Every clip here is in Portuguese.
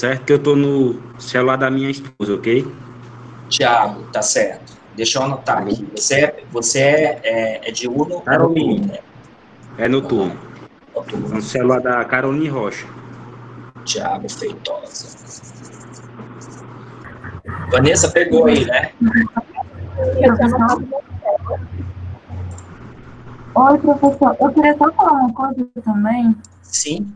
certo? Que eu tô no celular da minha esposa, ok? Thiago, tá certo. Deixa eu anotar aqui. Você é diurno ou noturno, Caroline, né? é noturno. Noturno. No celular da Caroline Rocha. Thiago Feitosa. Vanessa pegou aí, né? Oi, professor. Eu queria só falar uma coisa também. Sim.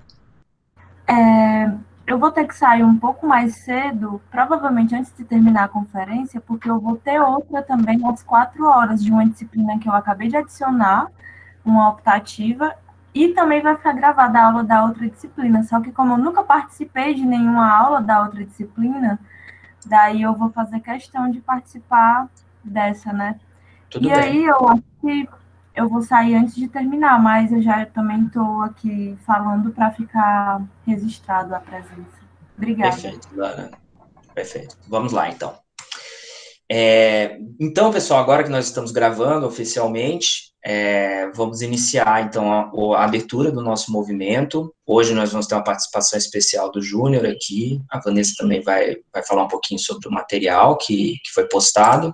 Eu vou ter que sair um pouco mais cedo, provavelmente antes de terminar a conferência, porque eu vou ter outra também às 4 horas de uma disciplina que eu acabei de adicionar, uma optativa, e também vai ficar gravada a aula da outra disciplina. Só que como eu nunca participei de nenhuma aula da outra disciplina, daí eu vou fazer questão de participar dessa, né? Tudo E bem. aí eu acho que eu vou sair antes de terminar, mas eu já também estou aqui falando para ficar registrado a presença. Obrigada. Perfeito, Lara. Perfeito. Vamos lá, então. Então, pessoal, agora que nós estamos gravando oficialmente, vamos iniciar, então, a abertura do nosso movimento. Hoje nós vamos ter uma participação especial do Júnior aqui, a Vanessa também vai falar um pouquinho sobre o material que foi postado,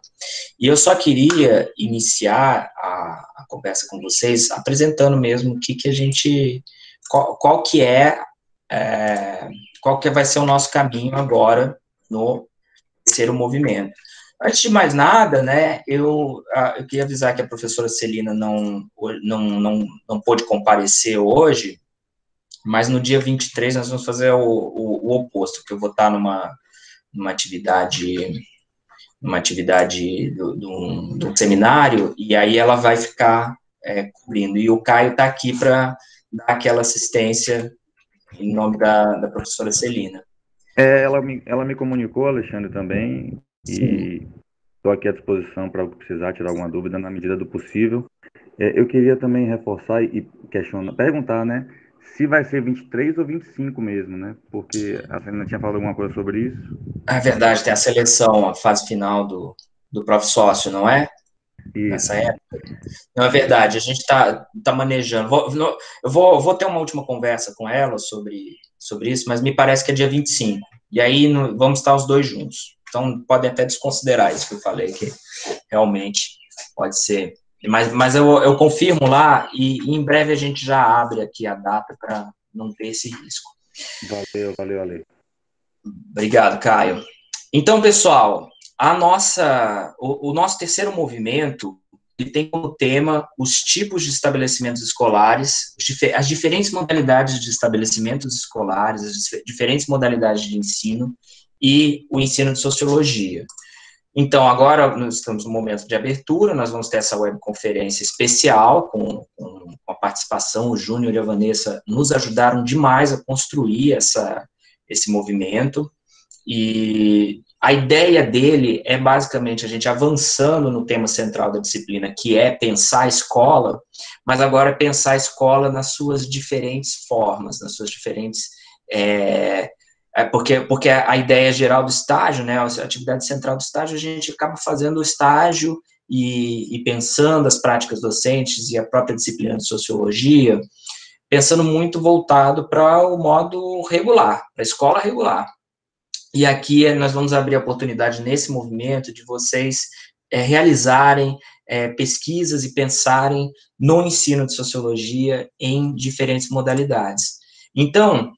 e eu só queria iniciar a conversa com vocês apresentando mesmo o que a gente, qual que vai ser o nosso caminho agora no terceiro movimento. Antes de mais nada, né, eu queria avisar que a professora Celina não pôde comparecer hoje, mas no dia 23 nós vamos fazer o oposto, que eu vou estar numa atividade do seminário, e aí ela vai ficar cobrindo. E o Caio está aqui para dar aquela assistência em nome da professora Celina. Ela me comunicou, Alexandre, também, Sim. e estou aqui à disposição para precisar tirar alguma dúvida na medida do possível. Eu queria também reforçar e perguntar, né, se vai ser 23 ou 25 mesmo, né? Porque a Celina tinha falado alguma coisa sobre isso. É verdade, tem a seleção, a fase final do Prof. Sócio, não é? Isso. Nessa época. Não, é verdade, a gente está manejando. Eu vou ter uma última conversa com ela sobre isso, mas me parece que é dia 25. E aí vamos estar os dois juntos. Então, podem até desconsiderar isso que eu falei, que realmente pode ser. Mas eu confirmo lá e em breve a gente já abre aqui a data para não ter esse risco. Valeu, Ale. Obrigado, Caio. Então, pessoal, o nosso terceiro movimento ele tem como tema os tipos de estabelecimentos escolares, as diferentes modalidades de estabelecimentos escolares, as diferentes modalidades de ensino e o ensino de sociologia. Então, agora nós estamos no momento de abertura, nós vamos ter essa webconferência especial com a participação, o Júnior e a Vanessa nos ajudaram demais a construir esse movimento, e a ideia dele é basicamente a gente avançando no tema central da disciplina, que é pensar a escola, mas agora é pensar a escola nas suas diferentes formas, nas suas diferentes... porque a ideia geral do estágio, né, a atividade central do estágio, a gente acaba fazendo o estágio e pensando as práticas docentes e a própria disciplina de sociologia, pensando muito voltado para o modo regular, para a escola regular. E aqui nós vamos abrir a oportunidade nesse movimento de vocês realizarem pesquisas e pensarem no ensino de sociologia em diferentes modalidades. Então,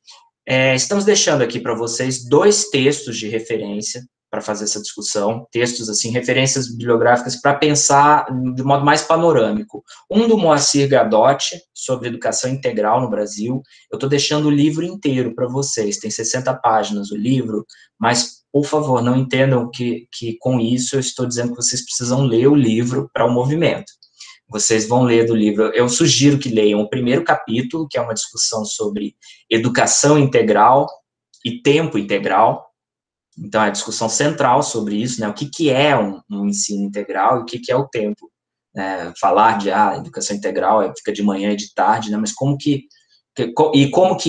estamos deixando aqui para vocês 2 textos de referência para fazer essa discussão, textos, assim, referências bibliográficas para pensar de modo mais panorâmico. Um do Moacir Gadotti, sobre educação integral no Brasil. Eu estou deixando o livro inteiro para vocês, tem 60 páginas o livro, mas, por favor, não entendam que com isso eu estou dizendo que vocês precisam ler o livro para o movimento. Vocês vão ler do livro, eu sugiro que leiam o primeiro capítulo, que é uma discussão sobre educação integral e tempo integral. Então, é a discussão central sobre isso, né, o que é um ensino integral e o que é o tempo. Falar de educação integral fica de manhã e de tarde, né, mas como que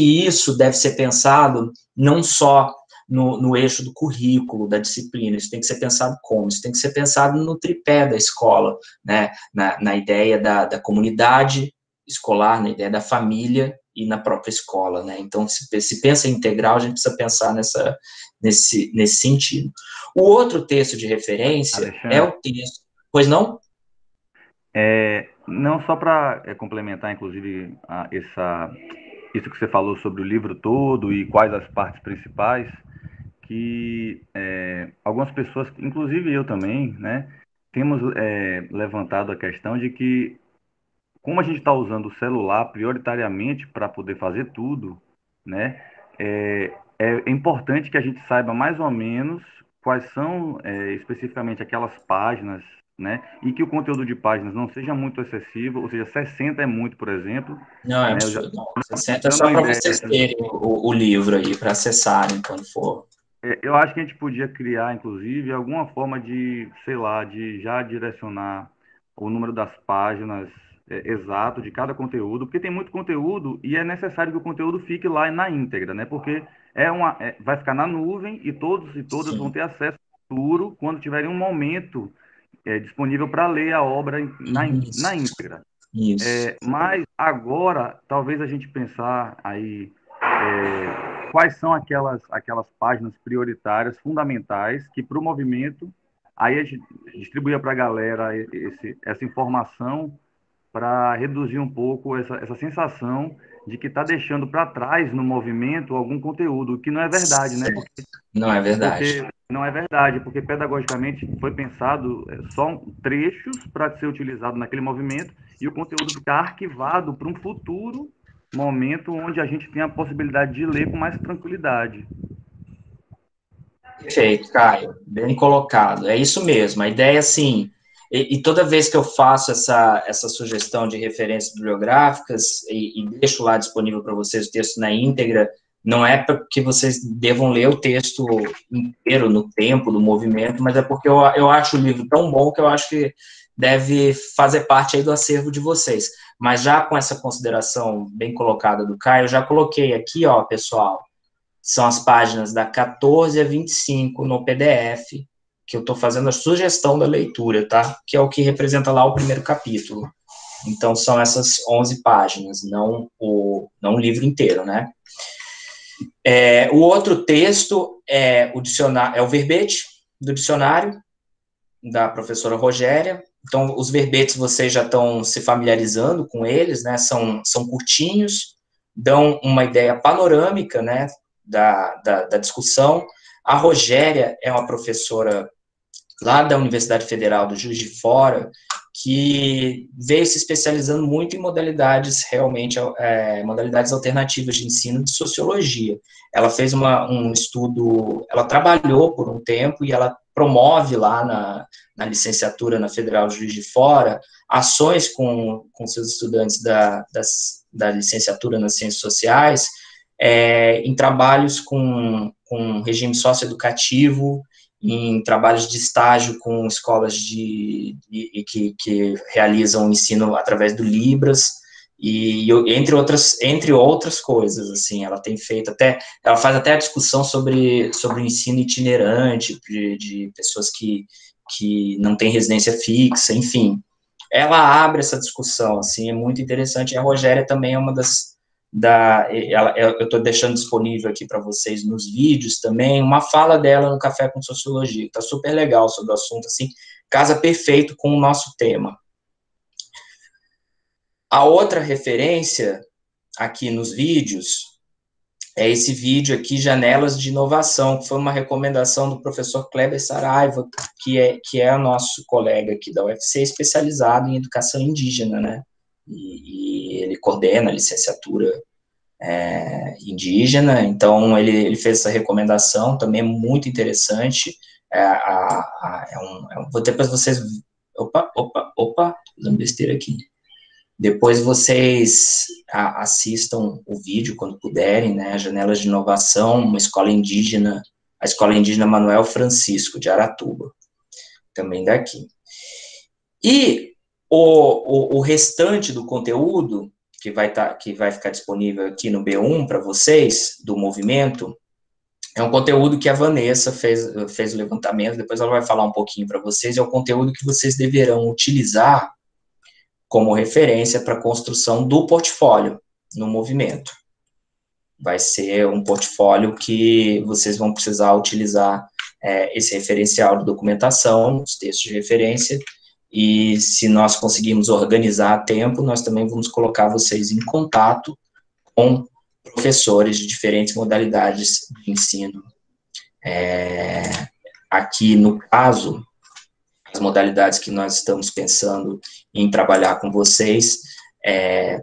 isso deve ser pensado não só no eixo do currículo, da disciplina, isso tem que ser pensado como? Isso tem que ser pensado no tripé da escola, né, na ideia da comunidade escolar, na ideia da família e na própria escola, né? Então, se pensa em integral, a gente precisa pensar nesse sentido. O outro texto de referência Alexandre, é o texto... Pois não? Não, só para complementar, inclusive, isso que você falou sobre o livro todo e quais as partes principais, que algumas pessoas, inclusive eu também, né, temos levantado a questão de que, como a gente está usando o celular prioritariamente para poder fazer tudo, né, é importante que a gente saiba mais ou menos quais são especificamente aquelas páginas, né, e que o conteúdo de páginas não seja muito excessivo, ou seja, 60 é muito, por exemplo, Não, é né, absurdo. Não, 60 é dando só uma para ideia. vocês terem o livro aí, para acessarem quando for. Eu acho que a gente podia criar, inclusive, alguma forma de, sei lá, de já direcionar o número das páginas exato de cada conteúdo, porque tem muito conteúdo e é necessário que o conteúdo fique lá na íntegra, né? Porque vai ficar na nuvem e todos e todas vão Sim. ter acesso futuro quando tiverem um momento disponível para ler a obra na Isso. íntegra. Isso. Mas agora, talvez a gente pensar aí quais são aquelas páginas prioritárias, fundamentais, que para o movimento, aí a gente distribuía para a galera essa informação para reduzir um pouco essa sensação de que está deixando para trás no movimento algum conteúdo, o que não é verdade, né? Não é verdade. Porque não é verdade, porque pedagogicamente foi pensado só trechos para ser utilizado naquele movimento e o conteúdo ficar arquivado para um futuro momento onde a gente tem a possibilidade de ler com mais tranquilidade. Perfeito, Caio. Bem colocado. É isso mesmo. A ideia, assim, e toda vez que eu faço essa sugestão de referências bibliográficas e deixo lá disponível para vocês o texto na íntegra, não é porque vocês devam ler o texto inteiro no tempo do movimento, mas é porque eu acho o livro tão bom que eu acho que deve fazer parte aí do acervo de vocês. Mas já com essa consideração bem colocada do Caio, eu já coloquei aqui, ó, pessoal, são as páginas da 14 a 25 no PDF, que eu estou fazendo a sugestão da leitura, tá? Que é o que representa lá o primeiro capítulo. Então, são essas 11 páginas, não o livro inteiro, né? O outro texto é o verbete do dicionário, da professora Rogéria. Então, os verbetes vocês já estão se familiarizando com eles, né? São curtinhos, dão uma ideia panorâmica, né? Da discussão. A Rogéria é uma professora lá da Universidade Federal do Juiz de Fora, que veio se especializando muito em modalidades, realmente, modalidades alternativas de ensino de sociologia. Ela fez um estudo, ela trabalhou por um tempo e ela promove lá na licenciatura na Federal do Juiz de Fora ações com seus estudantes da licenciatura nas ciências sociais, em trabalhos com regime socioeducativo, em trabalhos de estágio com escolas que realizam o ensino através do Libras, e entre outras coisas, assim, ela tem feito ela faz até a discussão sobre o ensino itinerante, de pessoas que não têm residência fixa, enfim, ela abre essa discussão, assim, é muito interessante. E a Rogéria também é uma eu estou deixando disponível aqui para vocês nos vídeos também, uma fala dela no Café com Sociologia, que está super legal sobre o assunto, assim, casa perfeito com o nosso tema. A outra referência aqui nos vídeos é esse vídeo aqui, Janelas de Inovação, que foi uma recomendação do professor Kleber Saraiva, que é nosso colega aqui da UFC, especializado em educação indígena, né? E ele coordena a licenciatura indígena, então ele fez essa recomendação, também é muito interessante. Depois vocês... Opa, fazendo besteira aqui. Depois vocês assistam o vídeo quando puderem, né? Janelas de Inovação, uma escola indígena, a Escola Indígena Manuel Francisco, de Aratuba, também daqui. E o restante do conteúdo que vai ficar disponível aqui no B1 para vocês, do movimento, é um conteúdo que a Vanessa fez o levantamento, depois ela vai falar um pouquinho para vocês, é o conteúdo que vocês deverão utilizar como referência para a construção do portfólio. no movimento. Vai ser um portfólio que vocês vão precisar utilizar esse referencial de documentação, os textos de referência, e se nós conseguirmos organizar a tempo, nós também vamos colocar vocês em contato com professores de diferentes modalidades de ensino. Aqui, no caso, as modalidades que nós estamos pensando em trabalhar com vocês,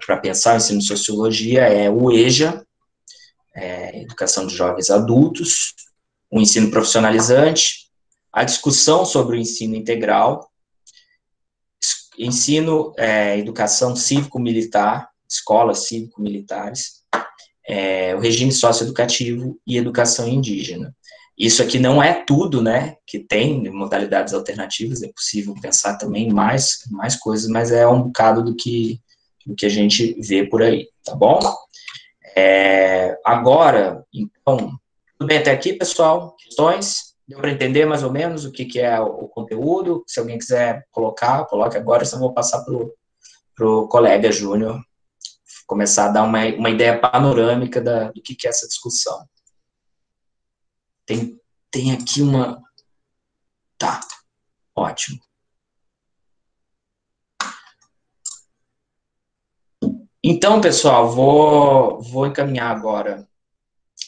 para pensar o ensino de sociologia, é o EJA, Educação de Jovens Adultos, o ensino profissionalizante, a discussão sobre o ensino integral, educação cívico-militar, escolas cívico-militares, o regime socioeducativo e educação indígena. Isso aqui não é tudo, né, que tem modalidades alternativas, é possível pensar também em mais coisas, mas é um bocado do que a gente vê por aí, tá bom? Agora, então, tudo bem até aqui, pessoal? Questões? Deu para entender mais ou menos o que é o conteúdo? Se alguém quiser coloque agora, senão eu vou passar para o colega Júnior começar a dar uma ideia panorâmica do que é essa discussão. Tem aqui uma... Tá, ótimo. Então, pessoal, vou encaminhar agora,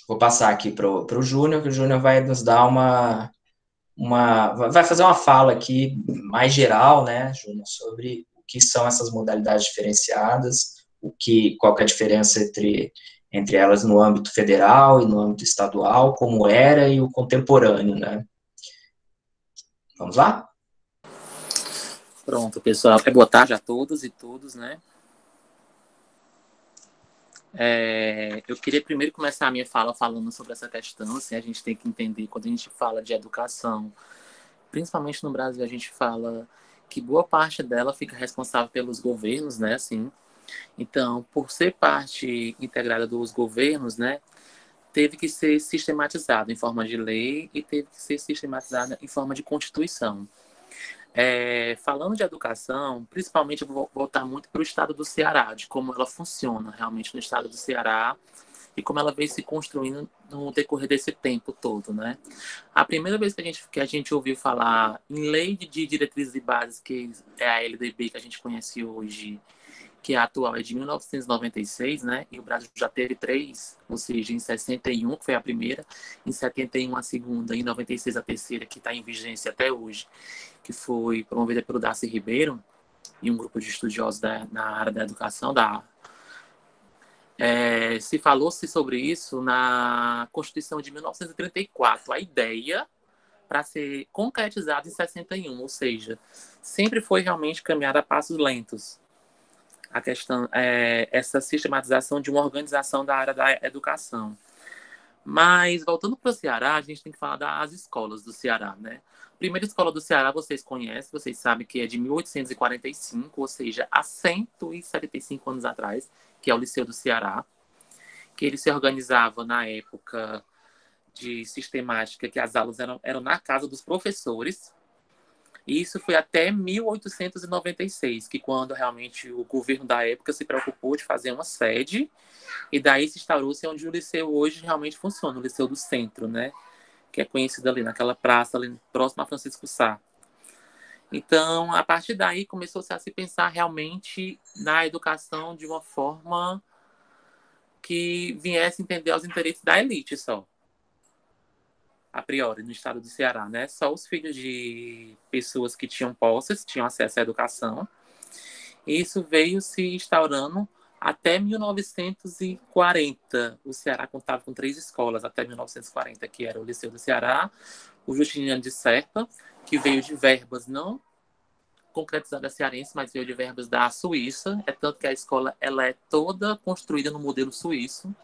vou passar aqui para o Júnior, que o Júnior vai nos dar vai fazer uma fala aqui mais geral, né, Júnior, sobre o que são essas modalidades diferenciadas, qual que é a diferença entre elas no âmbito federal e no âmbito estadual, como era e o contemporâneo, né? Vamos lá? Pronto, pessoal. Boa tarde a todas e todos, né? Eu queria primeiro começar a minha fala falando sobre essa questão, assim, a gente tem que entender, quando a gente fala de educação, principalmente no Brasil, a gente fala que boa parte dela fica responsável pelos governos, né, assim. Então, por ser parte integrada dos governos, né, teve que ser sistematizado em forma de lei e teve que ser sistematizada em forma de constituição. Falando de educação, principalmente eu vou voltar muito para o estado do Ceará, de como ela funciona realmente no estado do Ceará e como ela vem se construindo no decorrer desse tempo todo, né? A primeira vez que a gente ouviu falar em Lei de Diretrizes e Bases, que é a LDB que a gente conhece hoje, que a atual é de 1996, né? E o Brasil já teve 3, ou seja, em 61, que foi a primeira, em 71 a segunda, e em 96 a terceira, que está em vigência até hoje, que foi promovida pelo Darcy Ribeiro e um grupo de estudiosos na área da educação. Se falou-se sobre isso na Constituição de 1934, a ideia para ser concretizada em 61, ou seja, sempre foi realmente caminhada a passos lentos. A questão essa sistematização de uma organização da área da educação. Mas, voltando para o Ceará, a gente tem que falar das escolas do Ceará, né? A primeira escola do Ceará, vocês conhecem, vocês sabem que é de 1845, ou seja, há 175 anos atrás, que é o Liceu do Ceará, que ele se organizava na época de sistemática, que as aulas eram na casa dos professores. E isso foi até 1896, que quando realmente o governo da época se preocupou de fazer uma sede, e daí se instaurou-se onde o liceu hoje realmente funciona, o Liceu do Centro, né? Que é conhecido ali naquela praça, ali próximo a Francisco Sá. Então, a partir daí, começou-se a se pensar realmente na educação de uma forma que viesse entender os interesses da elite só. A priori, no estado do Ceará, né? Só os filhos de pessoas que tinham posses tinham acesso à educação. E isso veio se instaurando até 1940. O Ceará contava com 3 escolas até 1940, que era o Liceu do Ceará, o Justiniano de Serpa, que veio de verbas não concretizadas cearense, mas veio de verbas da Suíça. É tanto que a escola ela é toda construída no modelo suíço,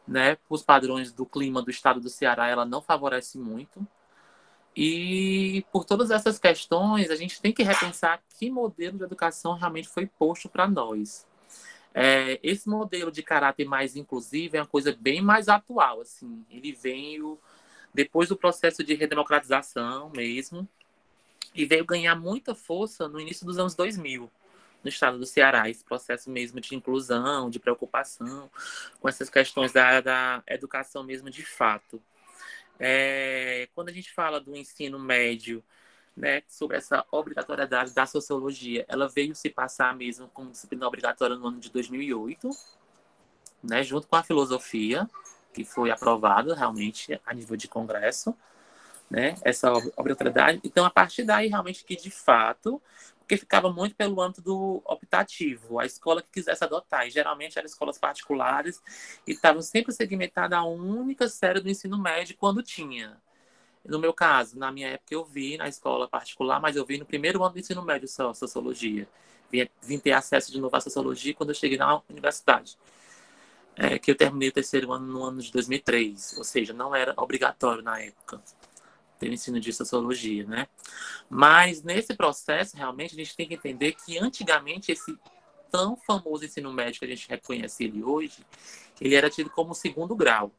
né? Os padrões do clima do estado do Ceará, ela não favorece muito. E por todas essas questões, a gente tem que repensar que modelo de educação realmente foi posto para nós. Esse modelo de caráter mais inclusivo é uma coisa bem mais atual. Assim. Ele veio depois do processo de redemocratização mesmo, e veio ganhar muita força no início dos anos 2000, no estado do Ceará, esse processo mesmo de inclusão, de preocupação com essas questões da educação mesmo de fato. Quando a gente fala do ensino médio, né, sobre essa obrigatoriedade da sociologia, ela veio se passar mesmo como disciplina obrigatória no ano de 2008, né, junto com a filosofia, que foi aprovada realmente a nível de congresso, né, essa obrigatoriedade. Então, a partir daí, realmente, que de fato, porque ficava muito pelo âmbito do optativo, a escola que quisesse adotar, e geralmente eram escolas particulares, e estavam sempre segmentadas a única série do ensino médio quando tinha. No meu caso, na minha época, eu vi na escola particular, mas eu vi no primeiro ano do ensino médio só, sociologia. Vim ter acesso de novo à sociologia quando eu cheguei na universidade. Que eu terminei o terceiro ano no ano de 2003, ou seja, não era obrigatório na época ter o ensino de sociologia, né? Mas nesse processo, realmente, a gente tem que entender que antigamente esse tão famoso ensino médio que a gente reconhece ele hoje, ele era tido como segundo grau,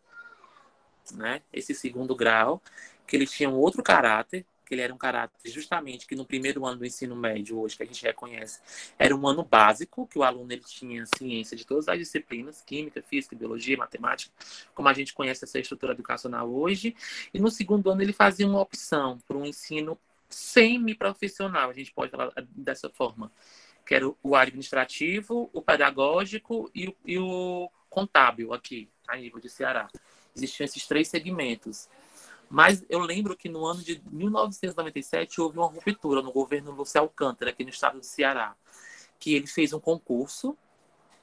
né? Esse segundo grau, que ele tinha um outro caráter, que ele era um caráter justamente que no primeiro ano do ensino médio, hoje, que a gente reconhece, era um ano básico, que o aluno ele tinha ciência de todas as disciplinas, química, física, biologia, matemática, como a gente conhece essa estrutura educacional hoje, e no segundo ano ele fazia uma opção para um ensino semi-profissional, a gente pode falar dessa forma, que era o administrativo, o pedagógico e o contábil aqui, a nível de Ceará. Existiam esses 3 segmentos. Mas eu lembro que no ano de 1997 houve uma ruptura no governo Lúcio Alcântara, aqui no estado do Ceará, que ele fez um concurso,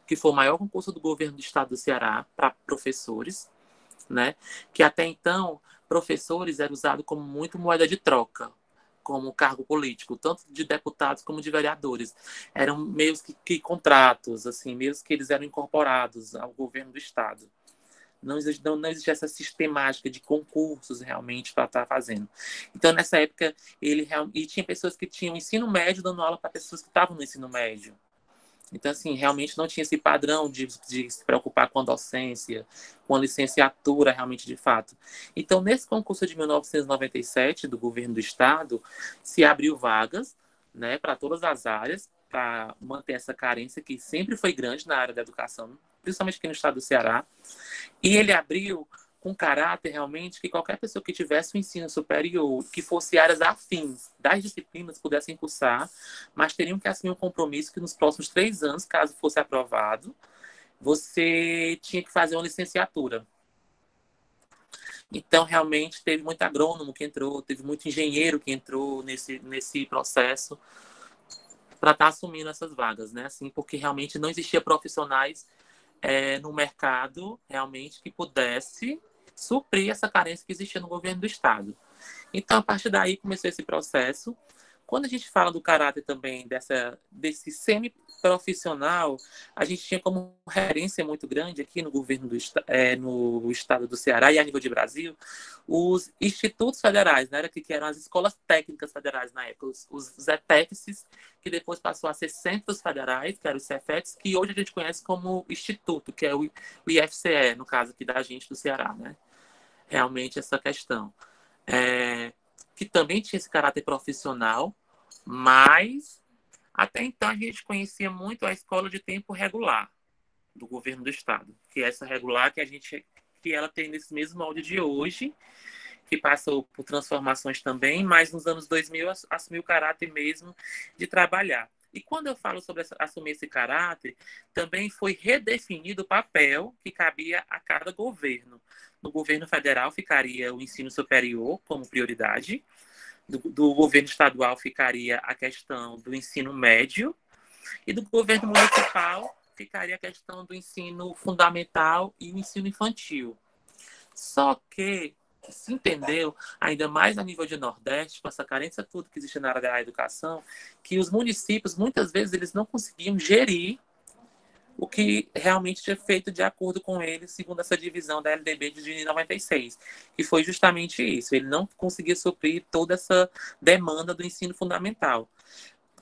que foi o maior concurso do governo do estado do Ceará para professores, né? Que até então, professores eram usados como muito moeda de troca, como cargo político, tanto de deputados como de vereadores. Eram meio que contratos, assim, meio que eles eram incorporados ao governo do estado. Não existia essa sistemática de concursos realmente para estar fazendo. Então, nessa época, e tinha pessoas que tinham ensino médio dando aula para pessoas que estavam no ensino médio. Então, assim, realmente não tinha esse padrão de se preocupar com a docência, com a licenciatura, realmente, de fato. Então, nesse concurso de 1997, do governo do estado, se abriu vagas, né, para todas as áreas, para manter essa carência que sempre foi grande na área da educação, principalmente aqui no estado do Ceará. E ele abriu com caráter realmente que qualquer pessoa que tivesse um ensino superior, que fosse áreas afins das disciplinas, pudessem cursar, mas teriam que assumir um compromisso que nos próximos 3 anos, caso fosse aprovado, você tinha que fazer uma licenciatura. Então, realmente, teve muito agrônomo que entrou, teve muito engenheiro que entrou nesse processo para estar assumindo essas vagas, né? Assim, porque realmente não existia profissionais no mercado realmente que pudesse suprir essa carência que existia no governo do estado. Então, a partir daí começou esse processo. Quando a gente fala do caráter também desse semi-profissional, a gente tinha como referência muito grande aqui no governo no estado do Ceará e a nível de Brasil, os institutos federais, né, que eram as escolas técnicas federais na época, os ETECs, que depois passou a ser centros federais, que eram os CEFETs, que hoje a gente conhece como instituto, que é o IFCE, no caso aqui da gente do Ceará, né? Realmente essa questão. Que também tinha esse caráter profissional, mas até então a gente conhecia muito a escola de tempo regular do governo do estado, que é essa regular que ela tem nesse mesmo molde de hoje, que passou por transformações também, mas nos anos 2000 assumiu o caráter mesmo de trabalhar. E quando eu falo sobre assumir esse caráter, também foi redefinido o papel que cabia a cada governo. No governo federal ficaria o ensino superior como prioridade, do governo estadual ficaria a questão do ensino médio, e do governo municipal ficaria a questão do ensino fundamental e o ensino infantil. Só que se entendeu, ainda mais a nível de Nordeste, com essa carência toda que existe na área da educação, que os municípios, muitas vezes, eles não conseguiam gerir o que realmente tinha feito de acordo com ele, segundo essa divisão da LDB de 96, que foi justamente isso. Ele não conseguia suprir toda essa demanda do ensino fundamental.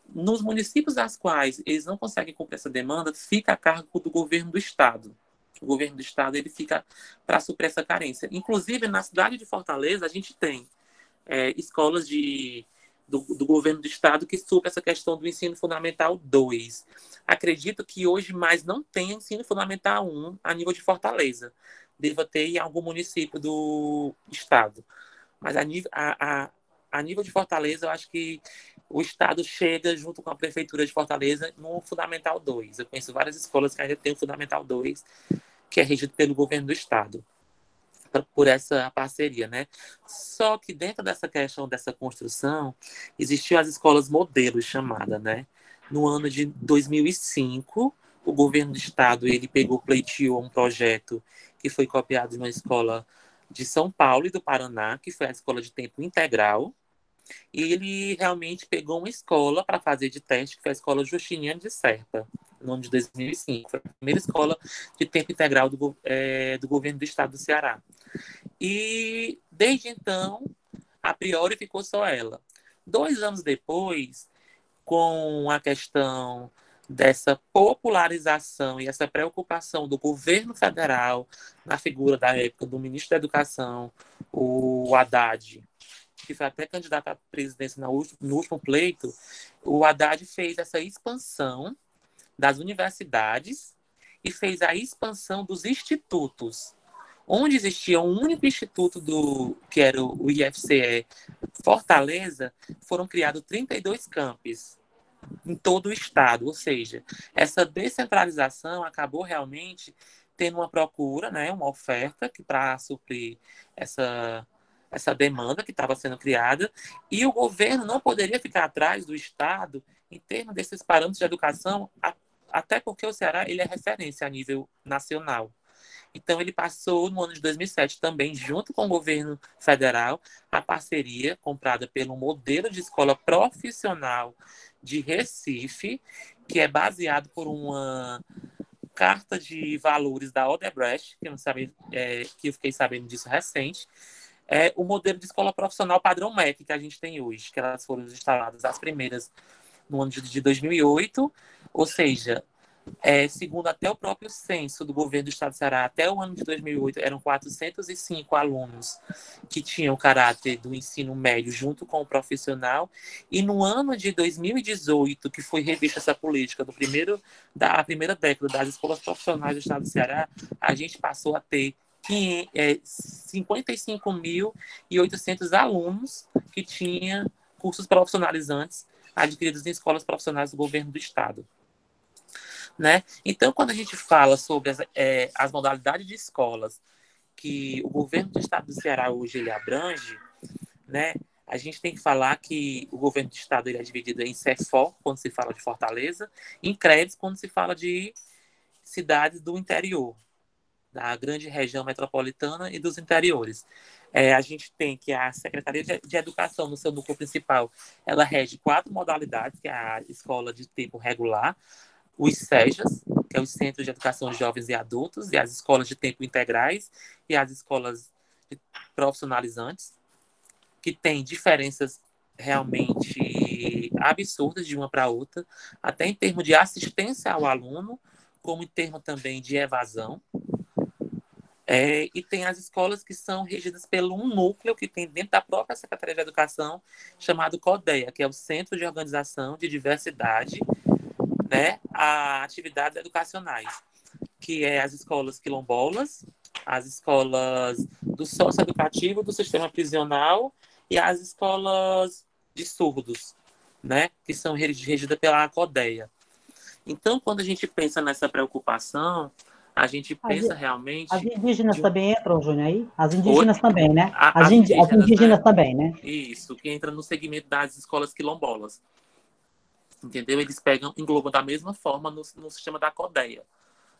Nos municípios das quais eles não conseguem cumprir essa demanda, fica a cargo do governo do estado. O governo do estado ele fica para suprir essa carência. Inclusive, na cidade de Fortaleza, a gente tem escolas de do governo do estado que supra essa questão do ensino fundamental 2. Acredito que hoje mais não tem ensino fundamental 1 a nível de Fortaleza. Deva ter em algum município do estado. Mas a nível de Fortaleza, eu acho que o estado chega junto com a prefeitura de Fortaleza no Fundamental 2. Eu conheço várias escolas que ainda têm o Fundamental 2, que é regido pelo governo do estado, por essa parceria, né? Só que dentro dessa questão dessa construção, existiam as escolas modelos chamada, né? No ano de 2005, o governo do estado ele pleiteou um projeto que foi copiado de uma escola de São Paulo e do Paraná, que foi a escola de tempo integral, e ele realmente pegou uma escola para fazer de teste, que foi a escola Justiniano de Serpa, no ano de 2005. Foi a primeira escola de tempo integral do governo do estado do Ceará. E, desde então, a priori ficou só ela. 2 anos depois, com a questão dessa popularização e essa preocupação do governo federal na figura da época do ministro da Educação, o Haddad, que foi até candidato à presidência no último pleito, o Haddad fez essa expansão das universidades e fez a expansão dos institutos. Onde existia um único instituto que era o IFCE Fortaleza, foram criados 32 campos em todo o estado. Ou seja, essa descentralização acabou realmente tendo uma procura, né, uma oferta para suprir essa demanda que estava sendo criada, e o governo não poderia ficar atrás do estado em termos desses parâmetros de educação, até porque o Ceará ele é referência a nível nacional. Então, ele passou, no ano de 2007, também, junto com o governo federal, a parceria comprada pelo modelo de escola profissional de Recife, que é baseado por uma carta de valores da Odebrecht, que eu fiquei sabendo disso recente, é o modelo de escola profissional padrão MEC que a gente tem hoje, que elas foram instaladas as primeiras no ano de 2008, ou seja, segundo até o próprio censo do governo do estado do Ceará, até o ano de 2008, eram 405 alunos que tinham o caráter do ensino médio junto com o profissional, e no ano de 2018, que foi revista essa política da primeira década das escolas profissionais do estado do Ceará, a gente passou a ter 55.800 alunos que tinham cursos profissionalizantes adquiridos em escolas profissionais do governo do estado. Né? Então, quando a gente fala sobre as modalidades de escolas que o governo do estado do Ceará hoje ele abrange, né, a gente tem que falar que o governo do estado ele é dividido em CEFOR, quando se fala de Fortaleza, e em CREDES, quando se fala de cidades do interior, da grande região metropolitana e dos interiores. A gente tem que a Secretaria de Educação, no seu núcleo principal, ela rege 4 modalidades, que é a escola de tempo regular, os SEJAs, que é os Centros de Educação de Jovens e Adultos, e as escolas de tempo integrais, e as escolas profissionalizantes, que têm diferenças realmente absurdas de uma para outra, até em termos de assistência ao aluno, como em termos também de evasão. E tem as escolas que são regidas pelo um núcleo que tem dentro da própria Secretaria de Educação, chamado CODEA, que é o Centro de Organização de Diversidade, né, a atividades educacionais, que é as escolas quilombolas, as escolas do socioeducativo, do sistema prisional e as escolas de surdos, né, que são regidas pela CODEA. Então, quando a gente pensa nessa preocupação, a gente pensa realmente... As indígenas também entram, Júnior, aí? As indígenas também, né? As indígenas, né? Também, né? Isso, que entra no segmento das escolas quilombolas. Entendeu? Eles englobam da mesma forma no sistema da CODEA.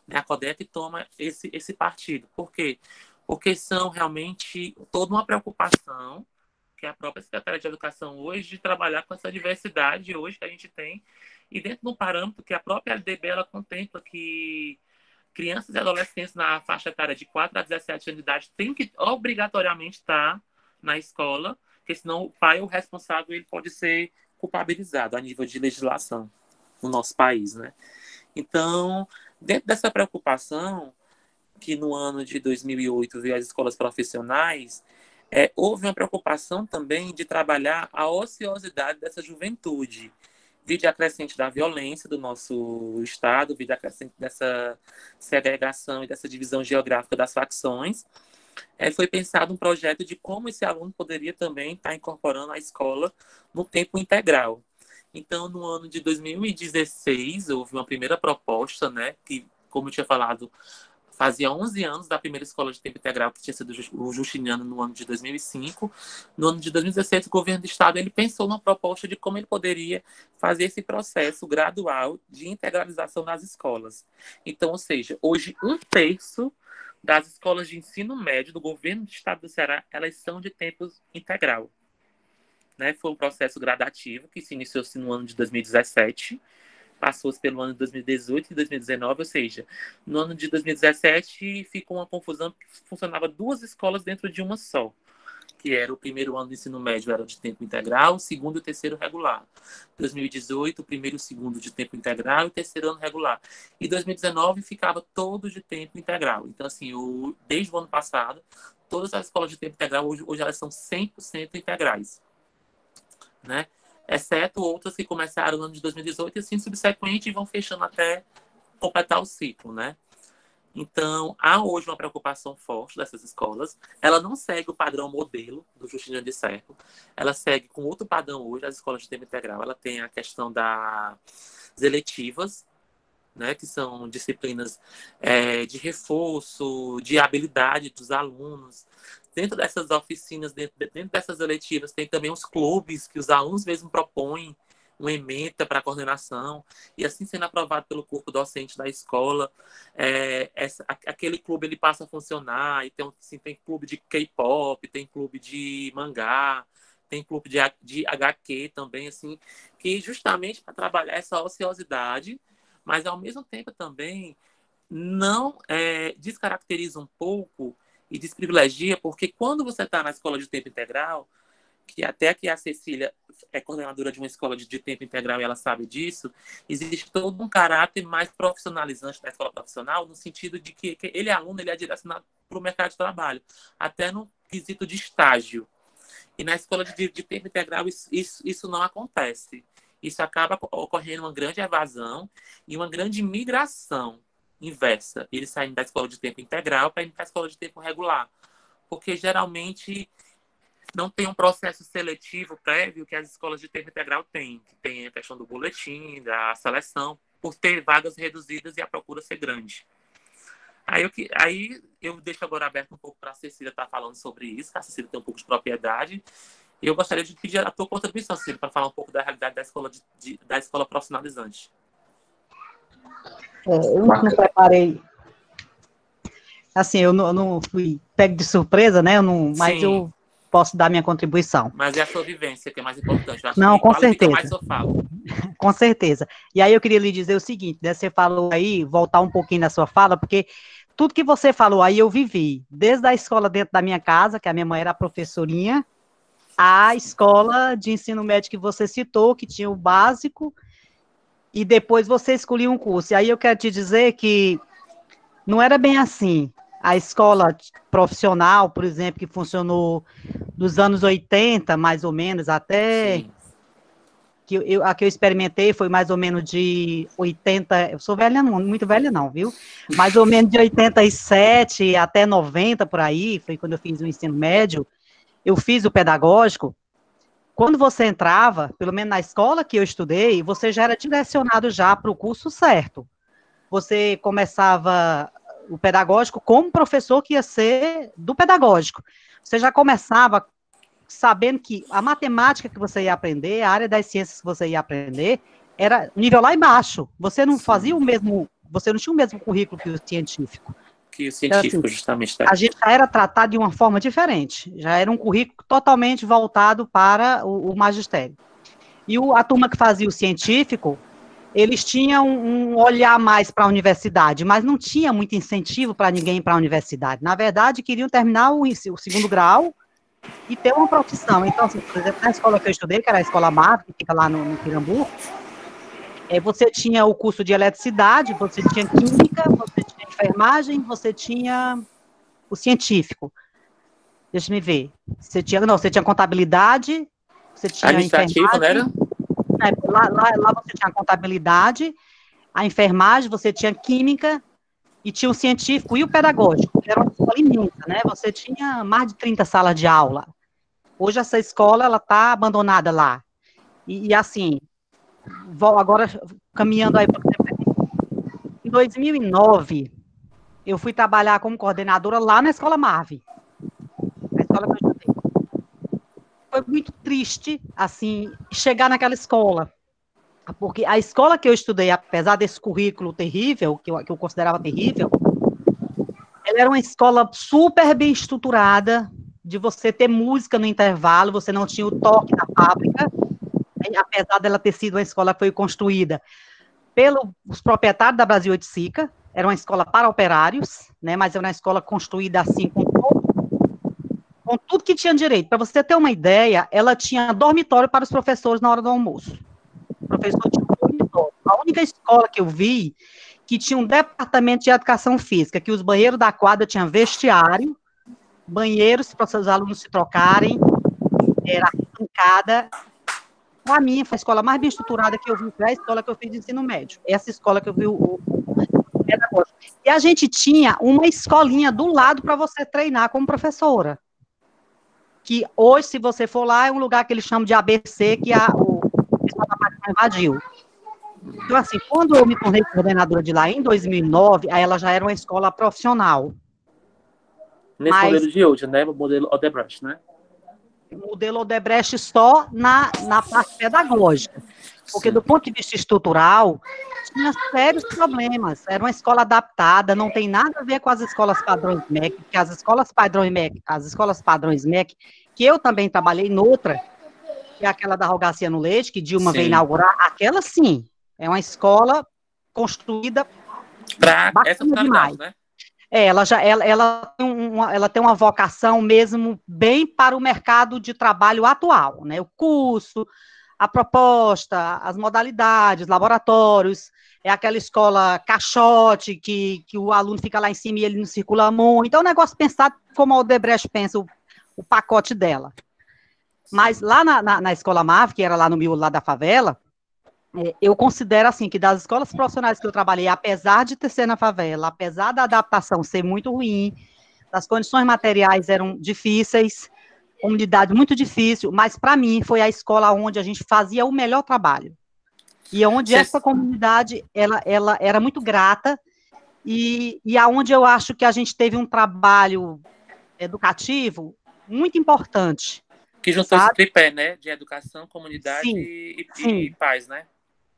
É a CODEA que toma esse partido. Por quê? Porque são realmente toda uma preocupação que a própria Secretaria de Educação hoje de trabalhar com essa diversidade hoje que a gente tem, e dentro do parâmetro que a própria LDB ela contempla que crianças e adolescentes na faixa etária de 4 a 17 anos de idade têm que obrigatoriamente estar na escola, porque senão o pai ou o responsável ele pode ser culpabilizado a nível de legislação no nosso país, né? Então, dentro dessa preocupação, que no ano de 2008 veio as escolas profissionais, houve uma preocupação também de trabalhar a ociosidade dessa juventude, vide a crescente da violência do nosso estado, vide a crescente dessa segregação e dessa divisão geográfica das facções. Foi pensado um projeto de como esse aluno poderia também estar incorporando a escola no tempo integral. Então, no ano de 2016, houve uma primeira proposta, né, que, como eu tinha falado, fazia 11 anos da primeira escola de tempo integral, que tinha sido o Justiniano no ano de 2005. No ano de 2016, o governo do estado ele pensou numa proposta de como ele poderia fazer esse processo gradual de integralização das escolas. Então, ou seja, hoje 1/3 das escolas de ensino médio do governo do estado do Ceará, elas são de tempo integral. Né? Foi um processo gradativo que se iniciou-se no ano de 2017, passou-se pelo ano de 2018 e 2019, ou seja, no ano de 2017 ficou uma confusão porque funcionava 2 escolas dentro de uma só, que era o primeiro ano do ensino médio era de tempo integral, o segundo e o terceiro regular. 2018, o primeiro e o segundo de tempo integral e o terceiro ano regular. E 2019 ficava todo de tempo integral. Então, assim, desde o ano passado, todas as escolas de tempo integral, hoje elas são 100% integrais, né? Exceto outras que começaram no ano de 2018 e assim subsequente e vão fechando até completar o ciclo, né? Então, há hoje uma preocupação forte dessas escolas. Ela não segue o padrão modelo do Justiniano de Serpa. Ela segue com outro padrão hoje, as escolas de tempo integral. Ela tem a questão das eletivas, né, que são disciplinas de reforço, de habilidade dos alunos. Dentro dessas oficinas, dentro dessas eletivas, tem também os clubes que os alunos mesmo propõem uma ementa para a coordenação, e assim sendo aprovado pelo corpo docente da escola, aquele clube ele passa a funcionar, e tem clube de K-pop, tem clube de mangá, tem clube de HQ também, assim, que justamente para trabalhar essa ociosidade, mas ao mesmo tempo também não descaracteriza um pouco e desprivilegia, porque quando você está na escola de tempo integral, que até que a Cecília é coordenadora de uma escola de tempo integral e ela sabe disso, existe todo um caráter mais profissionalizante da escola profissional, no sentido de que ele, aluno, ele é direcionado para o mercado de trabalho, até no quesito de estágio. E na escola de tempo integral isso não acontece. Isso acaba ocorrendo uma grande evasão e uma grande migração inversa. Eles saem da escola de tempo integral para ir para a escola de tempo regular. Porque geralmente não tem um processo seletivo prévio que as escolas de tempo integral têm. Que tem a questão do boletim, da seleção, por ter vagas reduzidas e a procura ser grande. Aí eu deixo agora aberto um pouco para a Cecília estar falando sobre isso, a Cecília tem um pouco de propriedade. E eu gostaria de pedir a tua contribuição, Cecília, para falar um pouco da realidade da escola profissionalizante. Eu não preparei. Assim, eu não fui pego de surpresa, né? Mas eu posso dar minha contribuição. Mas é a sua vivência que é mais importante. Eu acho não, que com certeza. Mais eu falo. Com certeza. E aí eu queria lhe dizer o seguinte, né? Você falou aí, voltar um pouquinho na sua fala, porque tudo que você falou aí eu vivi. Desde a escola dentro da minha casa, que a minha mãe era professorinha, a escola de ensino médio que você citou, que tinha o básico, e depois você escolhia um curso. E aí eu quero te dizer que não era bem assim. A escola profissional, por exemplo, que funcionou dos anos 80, mais ou menos, até... A que eu experimentei foi mais ou menos de 80... Eu sou velha não, muito velha não, viu? Mais ou menos de 87 até 90, por aí, foi quando eu fiz o ensino médio. Eu fiz o pedagógico. Quando você entrava, pelo menos na escola que eu estudei, você já era direcionado já para o curso certo. Você começava o pedagógico como professor que ia ser do pedagógico. Você já começava sabendo que a matemática que você ia aprender, a área das ciências que você ia aprender, era nível lá embaixo. Você não fazia o mesmo, você não tinha o mesmo currículo que o científico. Que o científico, então, assim, justamente. A gente já era tratado de uma forma diferente. Já era um currículo totalmente voltado para o magistério. E a turma que fazia o científico, eles tinham um olhar mais para a universidade, mas não tinha muito incentivo para ninguém ir para a universidade. Na verdade, queriam terminar o segundo grau e ter uma profissão. Então, assim, por exemplo, na escola que eu estudei, que era a Escola MAV, que fica lá no Pirambu, você tinha o curso de eletricidade, você tinha química, você tinha enfermagem, você tinha o científico. Deixa me ver. Você tinha contabilidade, você tinha Administrativo, né? enfermagem. Lá você tinha contabilidade, a enfermagem, você tinha química e tinha o científico e o pedagógico, que era uma escola imensa, né? Você tinha mais de 30 salas de aula. Hoje essa escola, ela está abandonada lá. E assim, agora caminhando aí para em 2009, eu fui trabalhar como coordenadora lá na Escola Marve, na escola que eu estudei. Foi muito triste, assim, chegar naquela escola, porque a escola que eu estudei, apesar desse currículo terrível, que eu considerava terrível, ela era uma escola super bem estruturada, de você ter música no intervalo, você não tinha o toque da fábrica, apesar dela ter sido uma escola que foi construída pelos proprietários da Brasil de Sica, era uma escola para operários, né, mas era uma escola construída assim, com tudo que tinha direito. Para você ter uma ideia, ela tinha dormitório para os professores na hora do almoço. O professor tinha um dormitório. A única escola que eu vi que tinha um departamento de educação física, que os banheiros da quadra tinham vestiário, banheiros para os seus alunos se trocarem, era arquibancada. Para mim, foi a escola mais bem estruturada que eu vi, foi a escola que eu fiz de ensino médio. Essa escola que eu vi o pedagógico. E a gente tinha uma escolinha do lado para você treinar como professora. Que hoje, se você for lá, é um lugar que eles chamam de ABC, que o pessoal da Patrícia invadiu. Então, assim, quando eu me tornei coordenadora de lá, em 2009, aí ela já era uma escola profissional. Nesse modelo de hoje, né? O modelo Odebrecht, né? O modelo Odebrecht só na parte pedagógica. Porque, sim, do ponto de vista estrutural, tinha sérios problemas. Era uma escola adaptada, não tem nada a ver com as escolas padrões MEC, porque as escolas padrões MEC, que eu também trabalhei noutra, que é aquela da Rogacia no Leite, que Dilma, sim, veio inaugurar, aquela sim, é uma escola construída para essa finalidade, né? Ela tem uma vocação mesmo bem para o mercado de trabalho atual, né? O curso, a proposta, as modalidades, laboratórios, é aquela escola caixote que o aluno fica lá em cima e ele não circula muito. Então, é um negócio pensado como a Odebrecht pensa o pacote dela. Mas lá na Escola Marve, que era lá no miolo lá da favela, eu considero assim, que das escolas profissionais que eu trabalhei, apesar de ter sido na favela, apesar da adaptação ser muito ruim, das condições materiais eram difíceis, comunidade muito difícil, mas para mim foi a escola onde a gente fazia o melhor trabalho. E onde essa comunidade, ela era muito grata, e aonde eu acho que a gente teve um trabalho educativo muito importante. Que juntou esse tripé, né? De educação, comunidade, sim, e paz, né?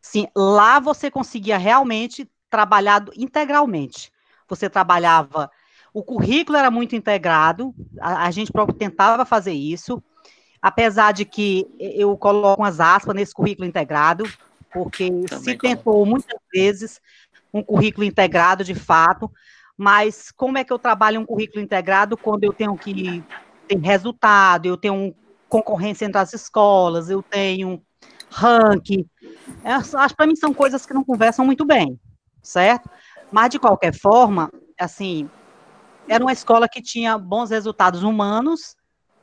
Sim, lá você conseguia realmente trabalhar integralmente. Você trabalhava, o currículo era muito integrado, a gente tentava fazer isso, apesar de que eu coloco umas aspas nesse currículo integrado, porque se tentou muitas vezes um currículo integrado de fato, mas como é que eu trabalho um currículo integrado quando eu tenho que ter resultado, eu tenho concorrência entre as escolas, eu tenho ranking. Acho que para mim são coisas que não conversam muito bem, certo? Mas, de qualquer forma, assim, era uma escola que tinha bons resultados humanos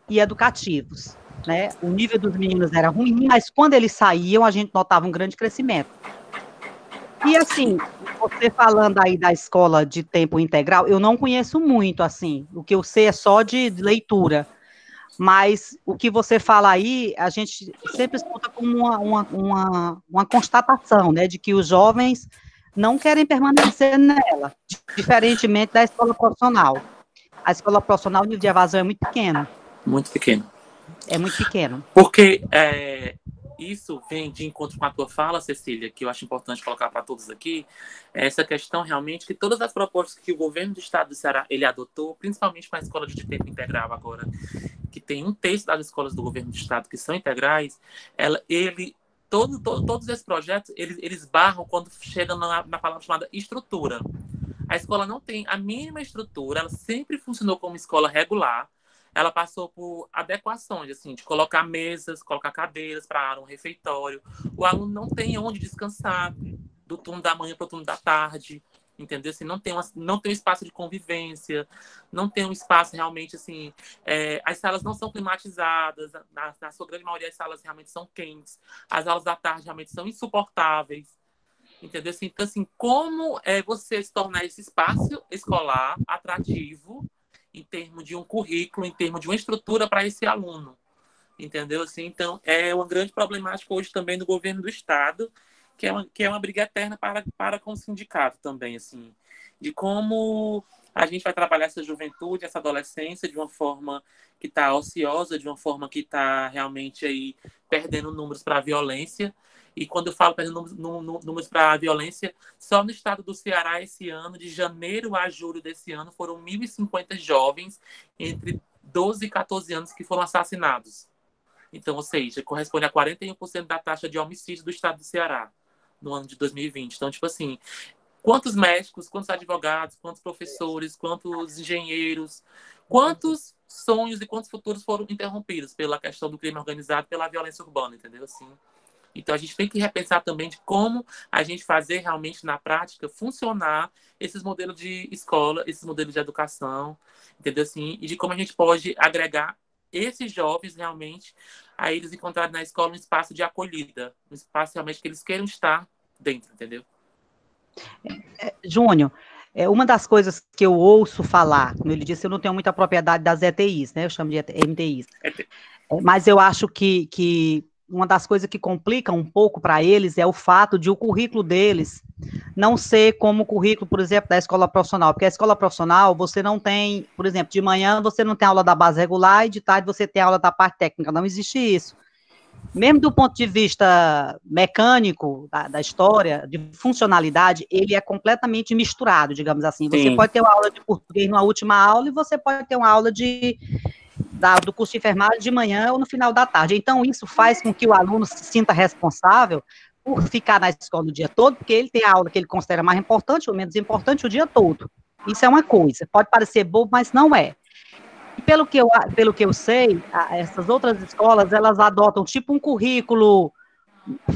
e educativos, né? O nível dos meninos era ruim, mas quando eles saíam, a gente notava um grande crescimento. E, assim, você falando aí da escola de tempo integral, eu não conheço muito, assim, o que eu sei é só de leitura. Mas o que você fala aí, a gente sempre escuta como uma constatação, né, de que os jovens não querem permanecer nela, diferentemente da escola profissional. A escola profissional, o nível de evasão é muito pequeno. Muito pequeno. É muito pequeno. Porque isso vem de encontro com a tua fala, Cecília, que eu acho importante colocar para todos aqui, essa questão realmente que todas as propostas que o governo do estado do Ceará, ele adotou, principalmente com a escola de tempo integral agora, que tem 1/3 das escolas do governo do estado que são integrais, todos esses projetos, eles barram quando chegam na palavra chamada estrutura. A escola não tem a mínima estrutura, ela sempre funcionou como escola regular, ela passou por adequações, assim, de colocar mesas, colocar cadeiras para um refeitório. O aluno não tem onde descansar do turno da manhã para o turno da tarde. entendeu? Assim, não tem um espaço de convivência, não tem um espaço realmente, assim, as salas não são climatizadas, na sua grande maioria as salas realmente são quentes, as aulas da tarde realmente são insuportáveis, entendeu? Assim, então, assim, como é você se tornar esse espaço escolar atrativo em termos de um currículo, em termos de uma estrutura para esse aluno, entendeu? Assim, então, é uma grande problemática hoje também do governo do Estado, que é uma briga eterna para com o sindicato também, assim, de como a gente vai trabalhar essa juventude, essa adolescência de uma forma que está ociosa, de uma forma que está realmente aí perdendo números para a violência. E quando eu falo perdendo números para a violência, só no estado do Ceará esse ano, de janeiro a julho desse ano, foram 1.050 jovens entre 12 e 14 anos que foram assassinados. Então, ou seja, corresponde a 41% da taxa de homicídio do estado do Ceará no ano de 2020. Então, tipo assim, quantos médicos, quantos advogados, quantos professores, quantos engenheiros, quantos sonhos e quantos futuros foram interrompidos pela questão do crime organizado, pela violência urbana, entendeu? Assim, então, a gente tem que repensar também de como a gente fazer realmente, na prática, funcionar esses modelos de escola, esses modelos de educação, entendeu? Assim, e de como a gente pode agregar esses jovens realmente a eles encontrarem na escola um espaço de acolhida, um espaço realmente que eles queiram estar dentro, entendeu? Júnior, uma das coisas que eu ouço falar, como ele disse, eu não tenho muita propriedade das ETIs, né? Eu chamo de MTIs. Mas eu acho que uma das coisas que complica um pouco para eles é o fato de o currículo deles não ser como o currículo, por exemplo, da escola profissional, porque a escola profissional você não tem, por exemplo, de manhã você não tem aula da base regular e de tarde você tem aula da parte técnica, não existe isso. Mesmo do ponto de vista mecânico da história, de funcionalidade, ele é completamente misturado, digamos assim. Você pode ter uma aula de português na última aula e você pode ter uma aula do curso de enfermagem de manhã ou no final da tarde. Então, isso faz com que o aluno se sinta responsável por ficar na escola o dia todo, porque ele tem a aula que ele considera mais importante ou menos importante o dia todo. Isso é uma coisa. Pode parecer bobo, mas não é. E pelo que eu sei, essas outras escolas, elas adotam tipo um currículo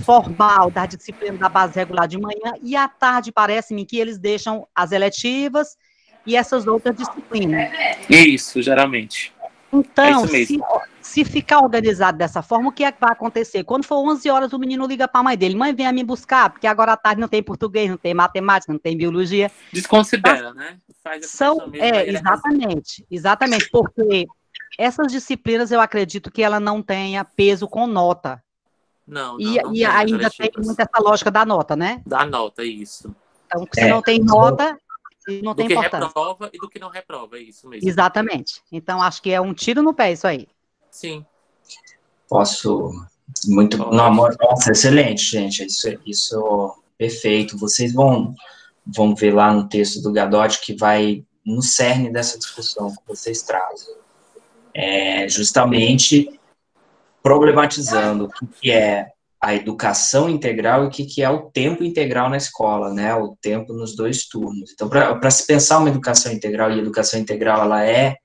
formal da disciplina da base regular de manhã, e à tarde parece-me que eles deixam as eletivas e essas outras disciplinas. Isso, geralmente. Então, se ficar organizado dessa forma, o que é que vai acontecer? Quando for 11 horas, o menino liga para a mãe dele. Mãe, venha me buscar, porque agora à tarde não tem português, não tem matemática, não tem biologia. Desconsidera, né? Exatamente, porque essas disciplinas eu acredito que ela não tenha peso com nota. Não e ainda tem muito essa lógica da nota, né? Da nota, isso. Então, se não tem nota, não tem importância. Do que reprova e do que não reprova, é isso mesmo. Exatamente. Então, acho que é um tiro no pé isso aí. Sim. Posso... Muito... Nossa, excelente, gente. Isso perfeito. Vocês vão ver lá no texto do Gadotti que vai no cerne dessa discussão que vocês trazem. Justamente problematizando o que é a educação integral e o que é o tempo integral na escola, né? O tempo nos 2 turnos. Então, para se pensar uma educação integral, e a educação integral, ela é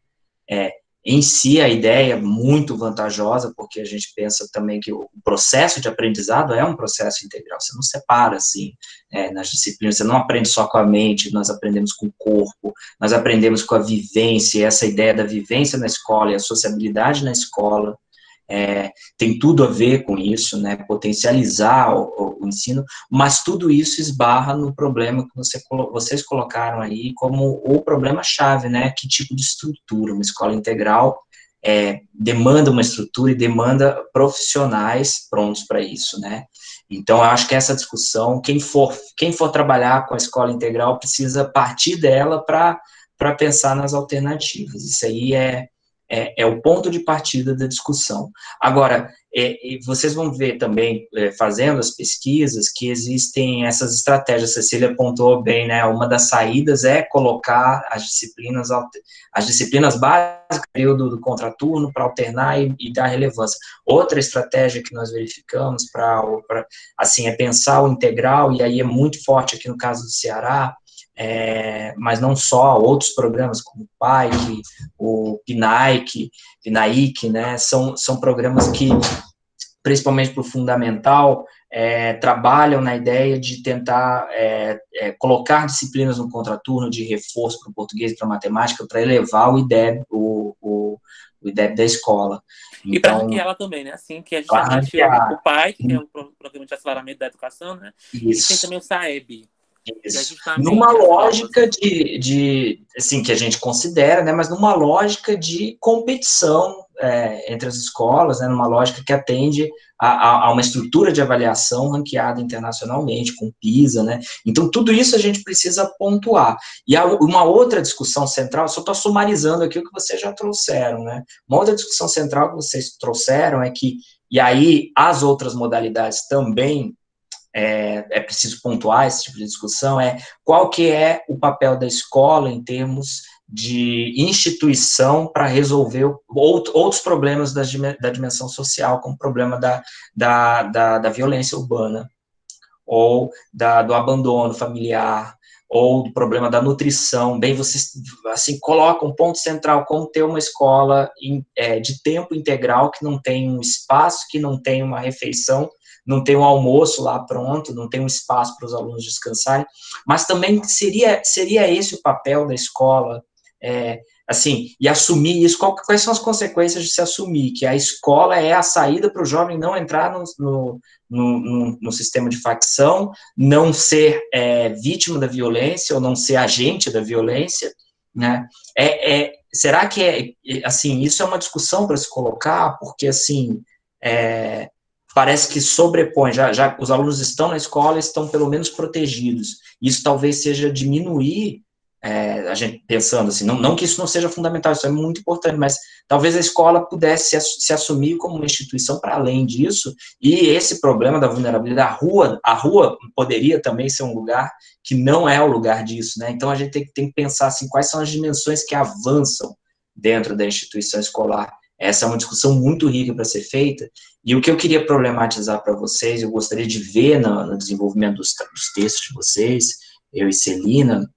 em si a ideia muito vantajosa, porque a gente pensa também que o processo de aprendizado é um processo integral, você não separa, assim, nas disciplinas, você não aprende só com a mente, nós aprendemos com o corpo, nós aprendemos com a vivência, essa ideia da vivência na escola e a sociabilidade na escola, tem tudo a ver com isso, né, potencializar o ensino, mas tudo isso esbarra no problema que vocês colocaram aí como o problema-chave, né, que tipo de estrutura. Uma escola integral demanda uma estrutura e demanda profissionais prontos para isso, né. Então, eu acho que essa discussão, quem for trabalhar com a escola integral precisa partir dela para pensar nas alternativas. Isso aí é o ponto de partida da discussão. Agora, vocês vão ver também, fazendo as pesquisas, que existem essas estratégias, a Cecília pontuou bem, né, uma das saídas é colocar as disciplinas básicas, período do contraturno, para alternar e dar relevância. Outra estratégia que nós verificamos assim, é pensar o integral, e aí é muito forte aqui no caso do Ceará, mas não só, outros programas como o PAIC, o PNAIC, né, são programas que, principalmente para o fundamental, trabalham na ideia de tentar colocar disciplinas no contraturno de reforço para o português e para a matemática para elevar o IDEB, o IDEB da escola. E para Então, ranquear ela também, né? Assim, que é justamente o PAI, que é o Programa de Aceleramento da Educação, né? Isso. E tem também o SAEB. Isso. Numa lógica assim, que a gente considera, né, mas numa lógica de competição entre as escolas, né, numa lógica que atende a uma estrutura de avaliação ranqueada internacionalmente, com PISA, né, então tudo isso a gente precisa pontuar. E uma outra discussão central, só estou sumarizando aqui o que vocês já trouxeram, né, uma outra discussão central que vocês trouxeram é que, e aí as outras modalidades também, é preciso pontuar esse tipo de discussão, qual que é o papel da escola em termos de instituição para resolver outros problemas da dimensão social, como o problema da violência urbana, ou do abandono familiar, ou do problema da nutrição. Bem, vocês assim, colocam um ponto central, como ter uma escola de tempo integral, que não tem um espaço, que não tem uma refeição, não tem um almoço lá pronto, não tem um espaço para os alunos descansarem, mas também seria esse o papel da escola, assim, e assumir isso. Quais são as consequências de se assumir que a escola é a saída para o jovem não entrar no sistema de facção, não ser vítima da violência, ou não ser agente da violência, né? Será que assim, isso é uma discussão para se colocar, porque, assim, parece que sobrepõe, já os alunos estão na escola, estão pelo menos protegidos. Isso talvez seja diminuir, a gente pensando assim, não que isso não seja fundamental, isso é muito importante, mas talvez a escola pudesse se assumir como uma instituição para além disso, e esse problema da vulnerabilidade, a rua poderia também ser um lugar que não é o lugar disso, né? Então a gente tem que pensar assim, quais são as dimensões que avançam dentro da instituição escolar. Essa é uma discussão muito rica para ser feita, e o que eu queria problematizar para vocês, eu gostaria de ver no desenvolvimento dos textos de vocês, eu e Celina,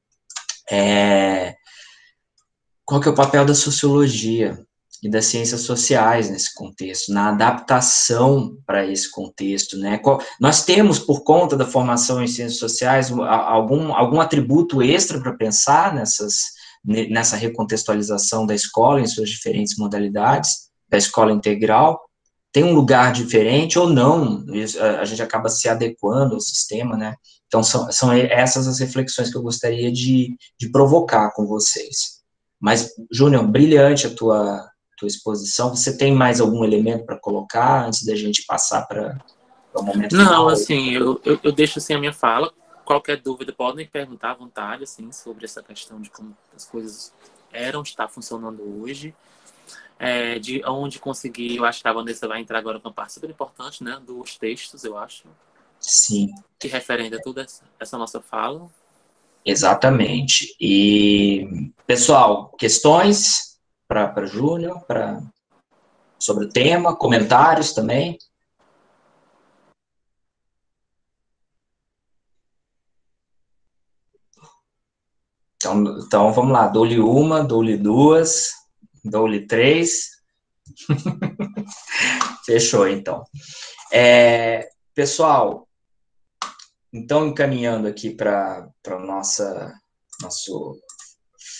qual que é o papel da sociologia e das ciências sociais nesse contexto, na adaptação para esse contexto, né? Nós temos, por conta da formação em ciências sociais, algum atributo extra para pensar nessa recontextualização da escola em suas diferentes modalidades, da escola integral? Tem um lugar diferente ou não? A gente acaba se adequando ao sistema, né? Então, são essas as reflexões que eu gostaria de provocar com vocês. Mas, Júnior, brilhante a tua exposição. Você tem mais algum elemento para colocar antes da gente passar para o momento final? Não, assim, eu deixo assim a minha fala. Qualquer dúvida, podem perguntar à vontade, assim, sobre essa questão de como as coisas estão funcionando hoje. De onde conseguir, eu acho que a Vanessa vai entrar agora com uma parte super importante, né, dos textos, eu acho. Sim. Que referenda toda essa nossa fala. Exatamente. E, pessoal, questões para Júnior, sobre o tema, comentários também? Então vamos lá, dou-lhe uma, dou-lhe duas, dou-lhe três. Fechou, então. Pessoal, então, encaminhando aqui para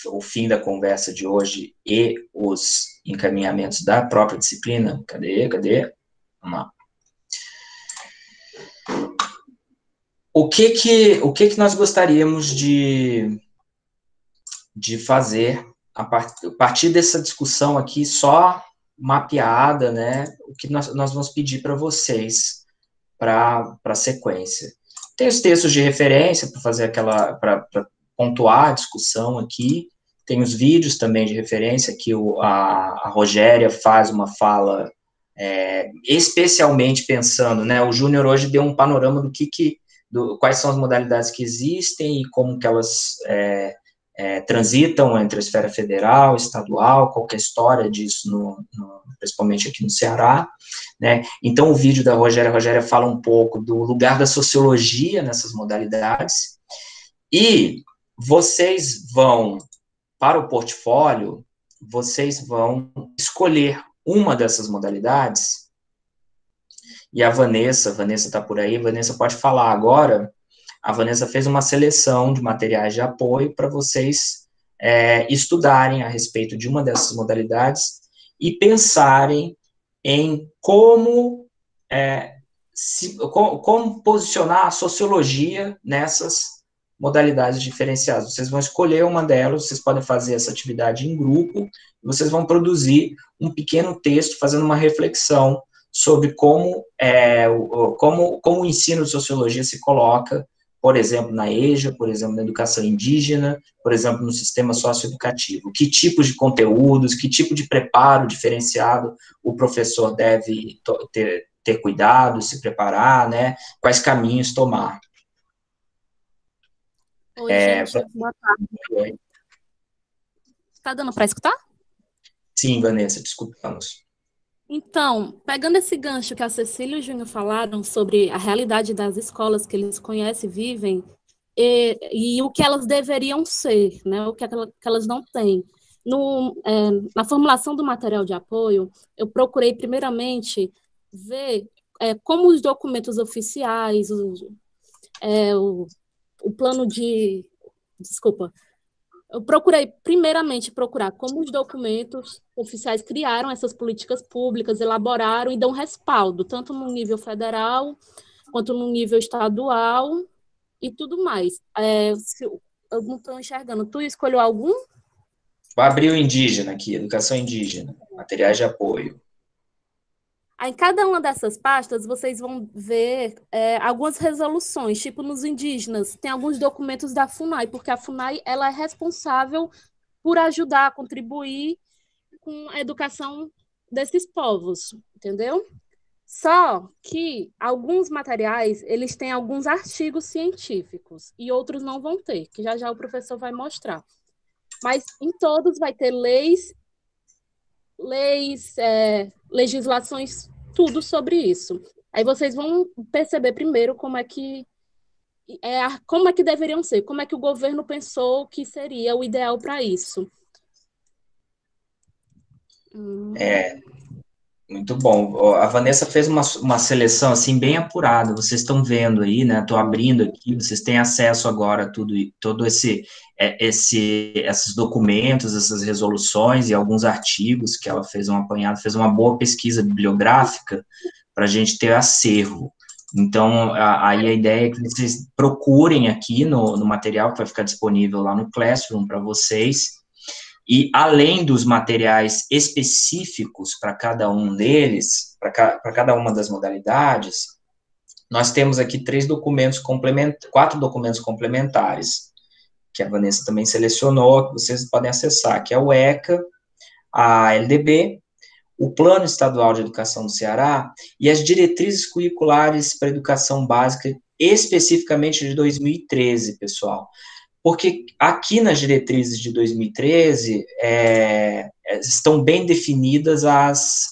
o fim da conversa de hoje e os encaminhamentos da própria disciplina. Cadê? Vamos lá. O que nós gostaríamos de fazer a partir dessa discussão aqui só mapeada, né? O que nós vamos pedir para vocês para a sequência. Tem os textos de referência para fazer para pontuar a discussão aqui. Tem os vídeos também de referência que a Rogéria faz uma fala especialmente pensando, né? O Júnior hoje deu um panorama do quais são as modalidades que existem e como que elas transitam entre a esfera federal, estadual, qual que é a história disso, principalmente aqui no Ceará, né? Então, o vídeo da Rogéria, a Rogéria fala um pouco do lugar da sociologia nessas modalidades, e vocês vão, para o portfólio, vocês vão escolher uma dessas modalidades E a Vanessa está por aí, a Vanessa pode falar agora. A Vanessa fez uma seleção de materiais de apoio para vocês estudarem a respeito de uma dessas modalidades e pensarem em como posicionar a sociologia nessas modalidades diferenciadas. Vocês vão escolher uma delas, vocês podem fazer essa atividade em grupo, e vocês vão produzir um pequeno texto fazendo uma reflexão sobre como o ensino de sociologia se coloca, por exemplo, na EJA, por exemplo, na educação indígena, por exemplo, no sistema socioeducativo. Que tipos de conteúdos, que tipo de preparo diferenciado o professor deve ter cuidado, se preparar, né? Quais caminhos tomar. Oi, gente, boa tarde. Oi. Tá dando para escutar? Sim, Vanessa, te escutamos. Então, pegando esse gancho que a Cecília e o Júnior falaram sobre a realidade das escolas que eles conhecem e vivem, e o que elas deveriam ser, né, o que elas não têm. Na formulação do material de apoio, eu procurei primeiramente ver como os documentos oficiais, o plano de... Desculpa. Eu procurei, primeiramente, como os documentos oficiais criaram essas políticas públicas, elaboraram e dão respaldo, tanto no nível federal, quanto no nível estadual e tudo mais. Eu não estou enxergando. Tu escolheu algum? Vou abrir o indígena aqui, educação indígena, materiais de apoio. Em cada uma dessas pastas, vocês vão ver algumas resoluções, tipo nos indígenas, tem alguns documentos da FUNAI, porque a FUNAI ela é responsável por ajudar a contribuir com a educação desses povos, entendeu? Só que alguns materiais, eles têm alguns artigos científicos, e outros não vão ter, que já o professor vai mostrar. Mas em todos vai ter legislações, tudo sobre isso. Aí vocês vão perceber primeiro como é que deveriam ser, como é que o governo pensou que seria o ideal para isso. Muito bom. A Vanessa fez uma seleção assim bem apurada. Vocês estão vendo aí, né? Estou abrindo aqui. Vocês têm acesso agora a todo esses documentos, essas resoluções e alguns artigos que ela fez um apanhado, fez uma boa pesquisa bibliográfica para a gente ter acervo. Então, aí a ideia é que vocês procurem aqui no material que vai ficar disponível lá no Classroom para vocês. E, além dos materiais específicos para cada um deles, para cada uma das modalidades, nós temos aqui 4 documentos complementares, que a Vanessa também selecionou, que vocês podem acessar, que é o ECA, a LDB, o Plano Estadual de Educação do Ceará e as diretrizes curriculares para a educação básica, especificamente de 2013, pessoal. Porque aqui nas diretrizes de 2013 estão bem definidas estão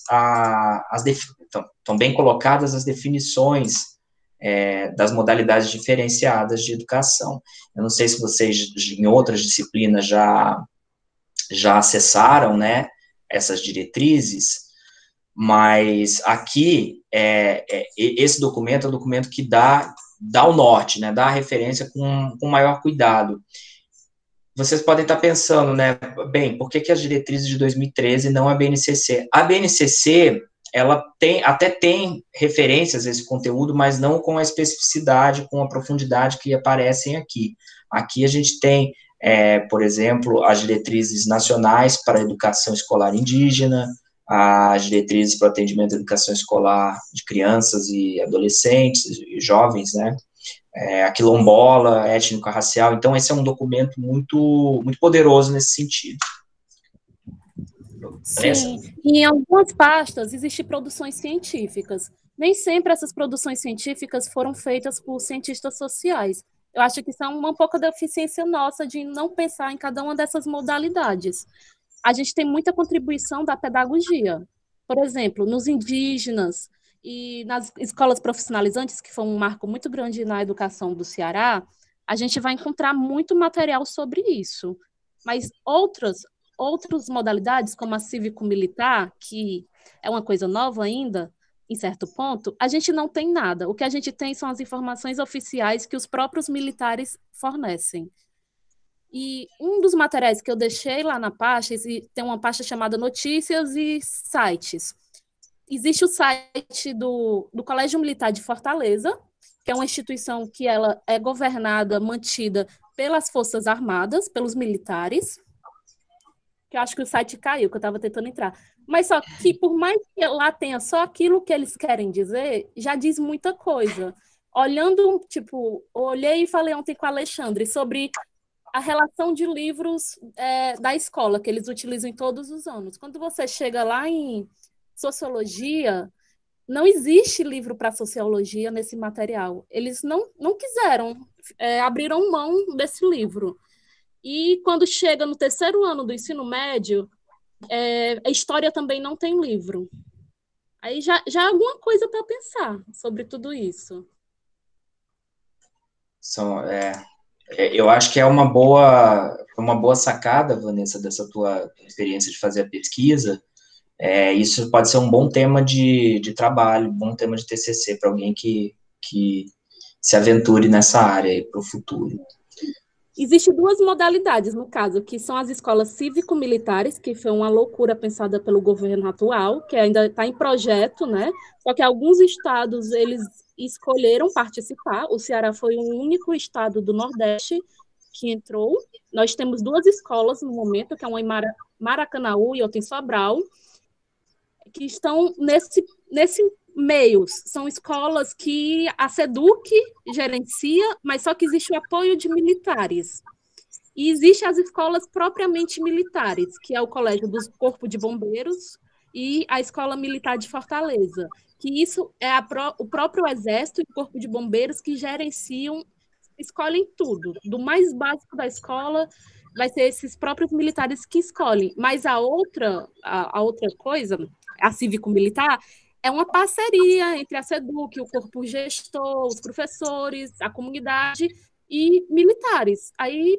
bem colocadas as definições das modalidades diferenciadas de educação. Eu não sei se vocês, em outras disciplinas, já acessaram, né, essas diretrizes, mas aqui, esse documento é o documento que dá o norte, né, dá a referência com maior cuidado. Vocês podem estar pensando, né, bem, por que as diretrizes de 2013 não a BNCC? A BNCC, ela até tem referências a esse conteúdo, mas não com a especificidade, com a profundidade que aparecem aqui. Aqui a gente tem, por exemplo, as diretrizes nacionais para a educação escolar indígena, as diretrizes para o atendimento à educação escolar de crianças e adolescentes e jovens, né, a quilombola, étnico-racial. Então, esse é um documento muito, muito poderoso nesse sentido. Sim, e em algumas pastas existem produções científicas. Nem sempre essas produções científicas foram feitas por cientistas sociais. Eu acho que isso é uma pouca deficiência nossa de não pensar em cada uma dessas modalidades. A gente tem muita contribuição da pedagogia. Por exemplo, nos indígenas e nas escolas profissionalizantes, que foi um marco muito grande na educação do Ceará, a gente vai encontrar muito material sobre isso. Mas outras modalidades, como a cívico-militar, que é uma coisa nova ainda, em certo ponto, a gente não tem nada. O que a gente tem são as informações oficiais que os próprios militares fornecem. E um dos materiais que eu deixei lá na pasta, tem uma pasta chamada Notícias e Sites. Existe o site do Colégio Militar de Fortaleza, que é uma instituição que ela é governada, mantida pelas Forças Armadas, pelos militares, que eu acho que o site caiu, que eu estava tentando entrar. Mas só que, por mais que lá tenha só aquilo que eles querem dizer, já diz muita coisa. Olhando, tipo, olhei e falei ontem com a Alexandre sobre a relação de livros da escola, que eles utilizam em todos os anos. Quando você chega lá em sociologia, não existe livro para sociologia nesse material. Eles não quiseram, abriram mão desse livro. E quando chega no terceiro ano do ensino médio, a história também não tem livro. Aí já é alguma coisa para pensar sobre tudo isso. Eu acho que é uma boa sacada, Vanessa, dessa tua experiência de fazer a pesquisa. Isso pode ser um bom tema de trabalho, um bom tema de TCC para alguém que se aventure nessa área para o futuro. Existem duas modalidades, no caso, que são as escolas cívico-militares, que foi uma loucura pensada pelo governo atual, que ainda está em projeto, né? Só que alguns estados, eles escolheram participar. O Ceará foi o único estado do Nordeste que entrou. Nós temos duas escolas no momento, que é uma em Maracanaú e outra em Sobral, que estão nesse meio. São escolas que a SEDUC gerencia, mas só que existe o apoio de militares. E existem as escolas propriamente militares, que é o Colégio do Corpo de Bombeiros e a Escola Militar de Fortaleza, que isso é o próprio Exército e o Corpo de Bombeiros que gerenciam, escolhem tudo. Do mais básico da escola, vai ser esses próprios militares que escolhem. Mas a outra coisa, a cívico-militar, é uma parceria entre a SEDUC, o corpo gestor, os professores, a comunidade e militares. Aí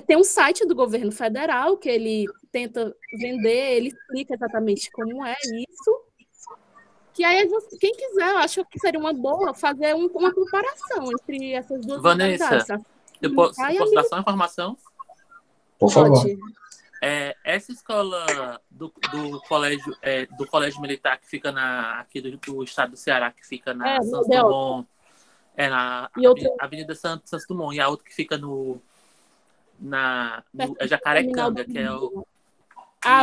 tem um site do governo federal que ele tenta vender, ele explica exatamente como é isso. Que aí, quem quiser, eu acho que seria uma boa fazer uma comparação entre essas duas modalidades. Vanessa, eu posso dar só uma informação? Por favor. Essa escola do colégio militar que fica aqui do estado do Ceará, que fica na Santos Dumont, na Avenida Santos Dumont, e a outra que fica no Jacarecanga, que é o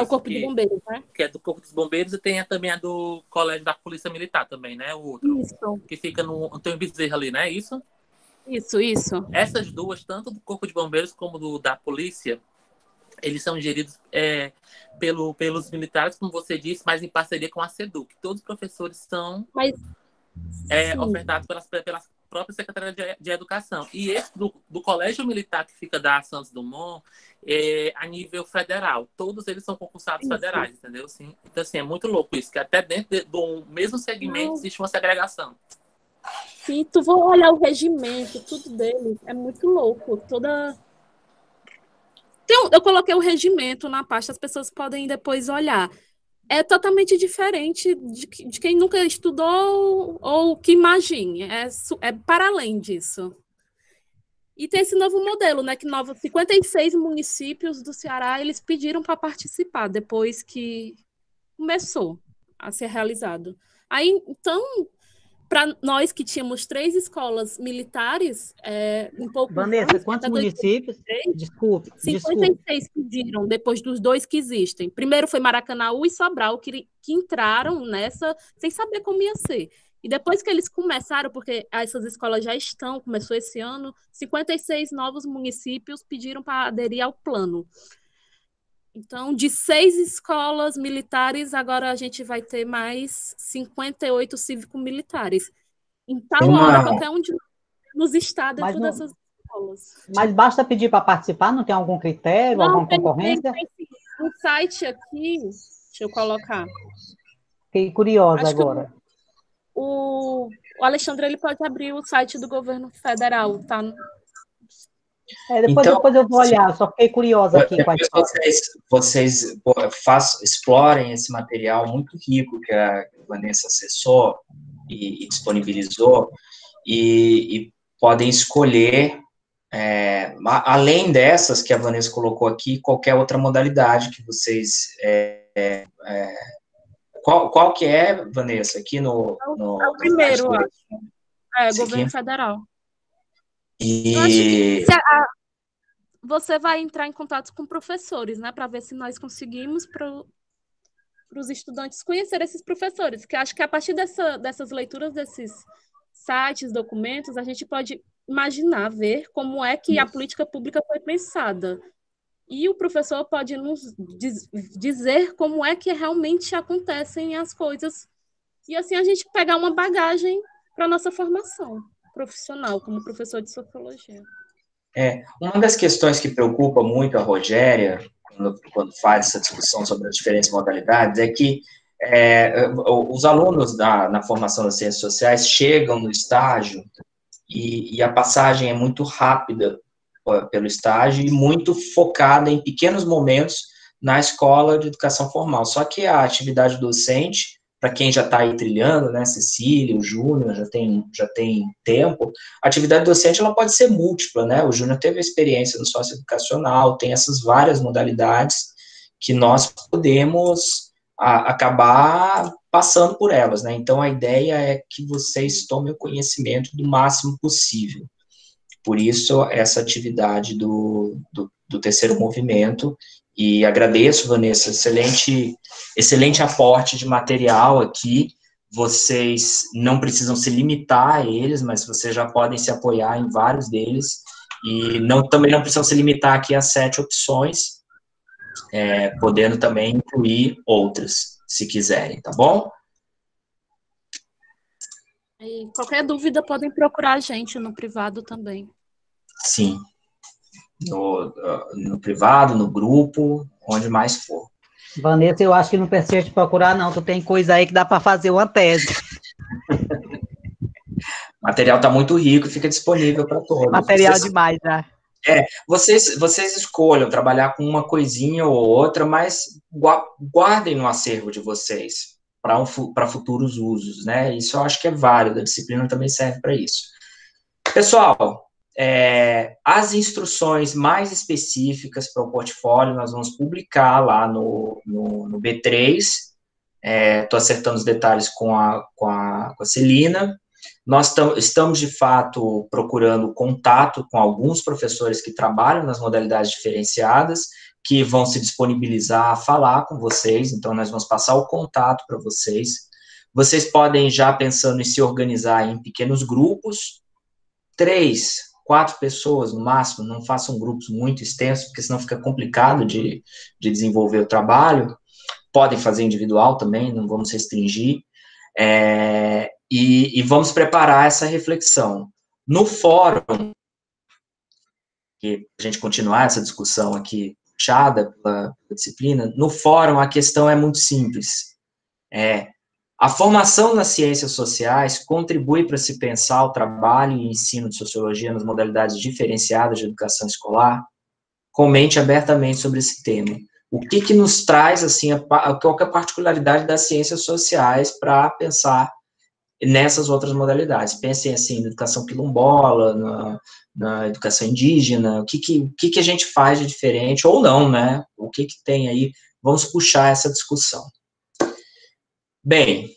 Corpo de Bombeiros, né? Que é do Corpo dos Bombeiros, e tem também a do Colégio da Polícia Militar também, né? O outro. Isso. Que fica no Antônio Bezerra ali, né? Isso? Isso. Essas duas, tanto do Corpo de Bombeiros como da Polícia, eles são geridos pelos militares, como você disse, mas em parceria com a SEDUC. Todos os professores são ofertados pelas próprias secretarias de Educação. E esse do Colégio Militar, que fica da Santos Dumont, a nível federal. Todos eles são concursados federais, entendeu? Sim. Então, assim, é muito louco isso, que até dentro do mesmo segmento existe uma segregação. Sim, tu vai olhar o regimento, tudo deles, é muito louco. Eu coloquei o regimento na pasta, as pessoas podem depois olhar. É totalmente diferente de quem nunca estudou ou que imagine. É para além disso. E tem esse novo modelo, né? Que 56 municípios do Ceará, eles pediram para participar depois que começou a ser realizado. Aí, então, para nós que tínhamos 3 escolas militares, um pouco... Vanessa, quantos municípios? Desculpe. 56 pediram, depois dos 2 que existem. Primeiro foi Maracanaú e Sobral, que entraram nessa sem saber como ia ser. E depois que eles começaram, porque essas escolas já começou esse ano, 56 novos municípios pediram para aderir ao plano. Então, de 6 escolas militares, agora a gente vai ter mais 58 cívico-militares. Em tal hora, qualquer um nos estados dentro dessas escolas. Mas basta pedir para participar? Não tem algum critério, alguma concorrência? Tem um site aqui, deixa eu colocar. Fiquei curiosa agora. O Alexandre, ele pode abrir o site do governo federal, tá? Depois eu vou olhar, só fiquei curiosa aqui com a história. Vocês explorem esse material muito rico que a Vanessa acessou e disponibilizou, e podem escolher, além dessas que a Vanessa colocou aqui, qualquer outra modalidade que vocês... Qual que é, Vanessa, aqui no é o primeiro, eu acho. Governo aqui? federal. Eu acho que você vai entrar em contato com professores, né, para ver se nós conseguimos para os estudantes conhecer esses professores, que acho que a partir dessas leituras desses sites, documentos, a gente pode imaginar, ver como é que a política pública foi pensada. E o professor pode nos dizer como é que realmente acontecem as coisas. E assim a gente pegar uma bagagem para a nossa formação profissional, como professor de sociologia. Uma das questões que preocupa muito a Rogéria, quando faz essa discussão sobre as diferentes modalidades, é que os alunos na formação das ciências sociais chegam no estágio e a passagem é muito rápida pelo estágio e muito focada em pequenos momentos na escola de educação formal. Só que a atividade docente, para quem já está aí trilhando, né, Cecília, o Júnior, já tem tempo, a atividade docente ela pode ser múltipla, né? O Júnior teve a experiência no socioeducacional, tem essas várias modalidades que nós podemos acabar passando por elas, né? Então, a ideia é que vocês tomem o conhecimento do máximo possível. Por isso, essa atividade do terceiro movimento, e agradeço, Vanessa, excelente aporte de material aqui. Vocês não precisam se limitar a eles, mas vocês já podem se apoiar em vários deles, e também não precisam se limitar aqui a 7 opções, podendo também incluir outras, se quiserem, tá bom? E qualquer dúvida podem procurar a gente no privado também. Sim. No privado, no grupo, onde mais for. Vanessa, eu acho que não precisa te procurar, não. Tu tem coisa aí que dá para fazer uma tese. O material está muito rico e fica disponível para todos. Material demais, né? Vocês escolham trabalhar com uma coisinha ou outra, mas guardem no acervo de vocês para futuros usos, né? Isso eu acho que é válido, a disciplina também serve para isso. Pessoal, as instruções mais específicas para o portfólio nós vamos publicar lá no B3. Estou acertando os detalhes com a Celina. Nós estamos, de fato, procurando contato com alguns professores que trabalham nas modalidades diferenciadas, que vão se disponibilizar a falar com vocês, então nós vamos passar o contato para vocês. Vocês podem já pensando em se organizar em pequenos grupos, 3, 4 pessoas no máximo, não façam grupos muito extensos, porque senão fica complicado de desenvolver o trabalho. Podem fazer individual também, não vamos restringir. E vamos preparar essa reflexão. No fórum, que a gente continuar essa discussão aqui, puxada pela disciplina, no fórum a questão é muito simples. A formação nas ciências sociais contribui para se pensar o trabalho e ensino de sociologia nas modalidades diferenciadas de educação escolar? Comente abertamente sobre esse tema. O que nos traz, assim, qual que é a particularidade das ciências sociais para pensar nessas outras modalidades? Pensem, assim, na educação quilombola, na educação indígena, o que a gente faz de diferente, ou não, né? O que tem aí? Vamos puxar essa discussão. Bem,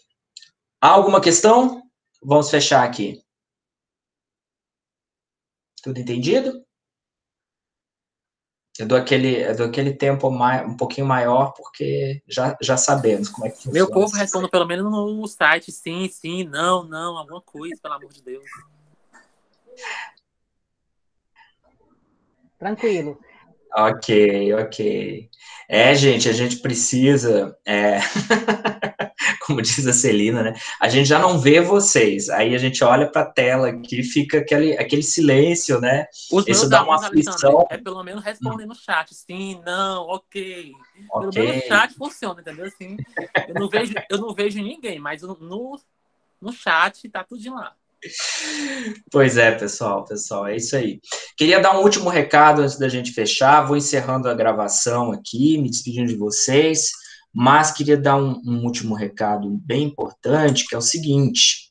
há alguma questão? Vamos fechar aqui. Tudo entendido? Eu dou aquele tempo um pouquinho maior, porque já sabemos como é que funciona. Meu povo responde pelo menos no site, sim, não, alguma coisa, pelo amor de Deus. Tranquilo. Ok. Gente, a gente precisa, como diz a Celina, né? A gente já não vê vocês, aí a gente olha para a tela aqui, fica aquele silêncio, né? Isso dá uma aflição. Pelo menos responder no chat, sim, não, ok. Pelo menos o chat funciona, entendeu? Assim, eu não vejo ninguém, mas no chat tá tudo lá. Pois é, pessoal, é isso aí. Queria dar um último recado antes da gente fechar, vou encerrando a gravação aqui, me despedindo de vocês, mas queria dar um último recado bem importante, que é o seguinte,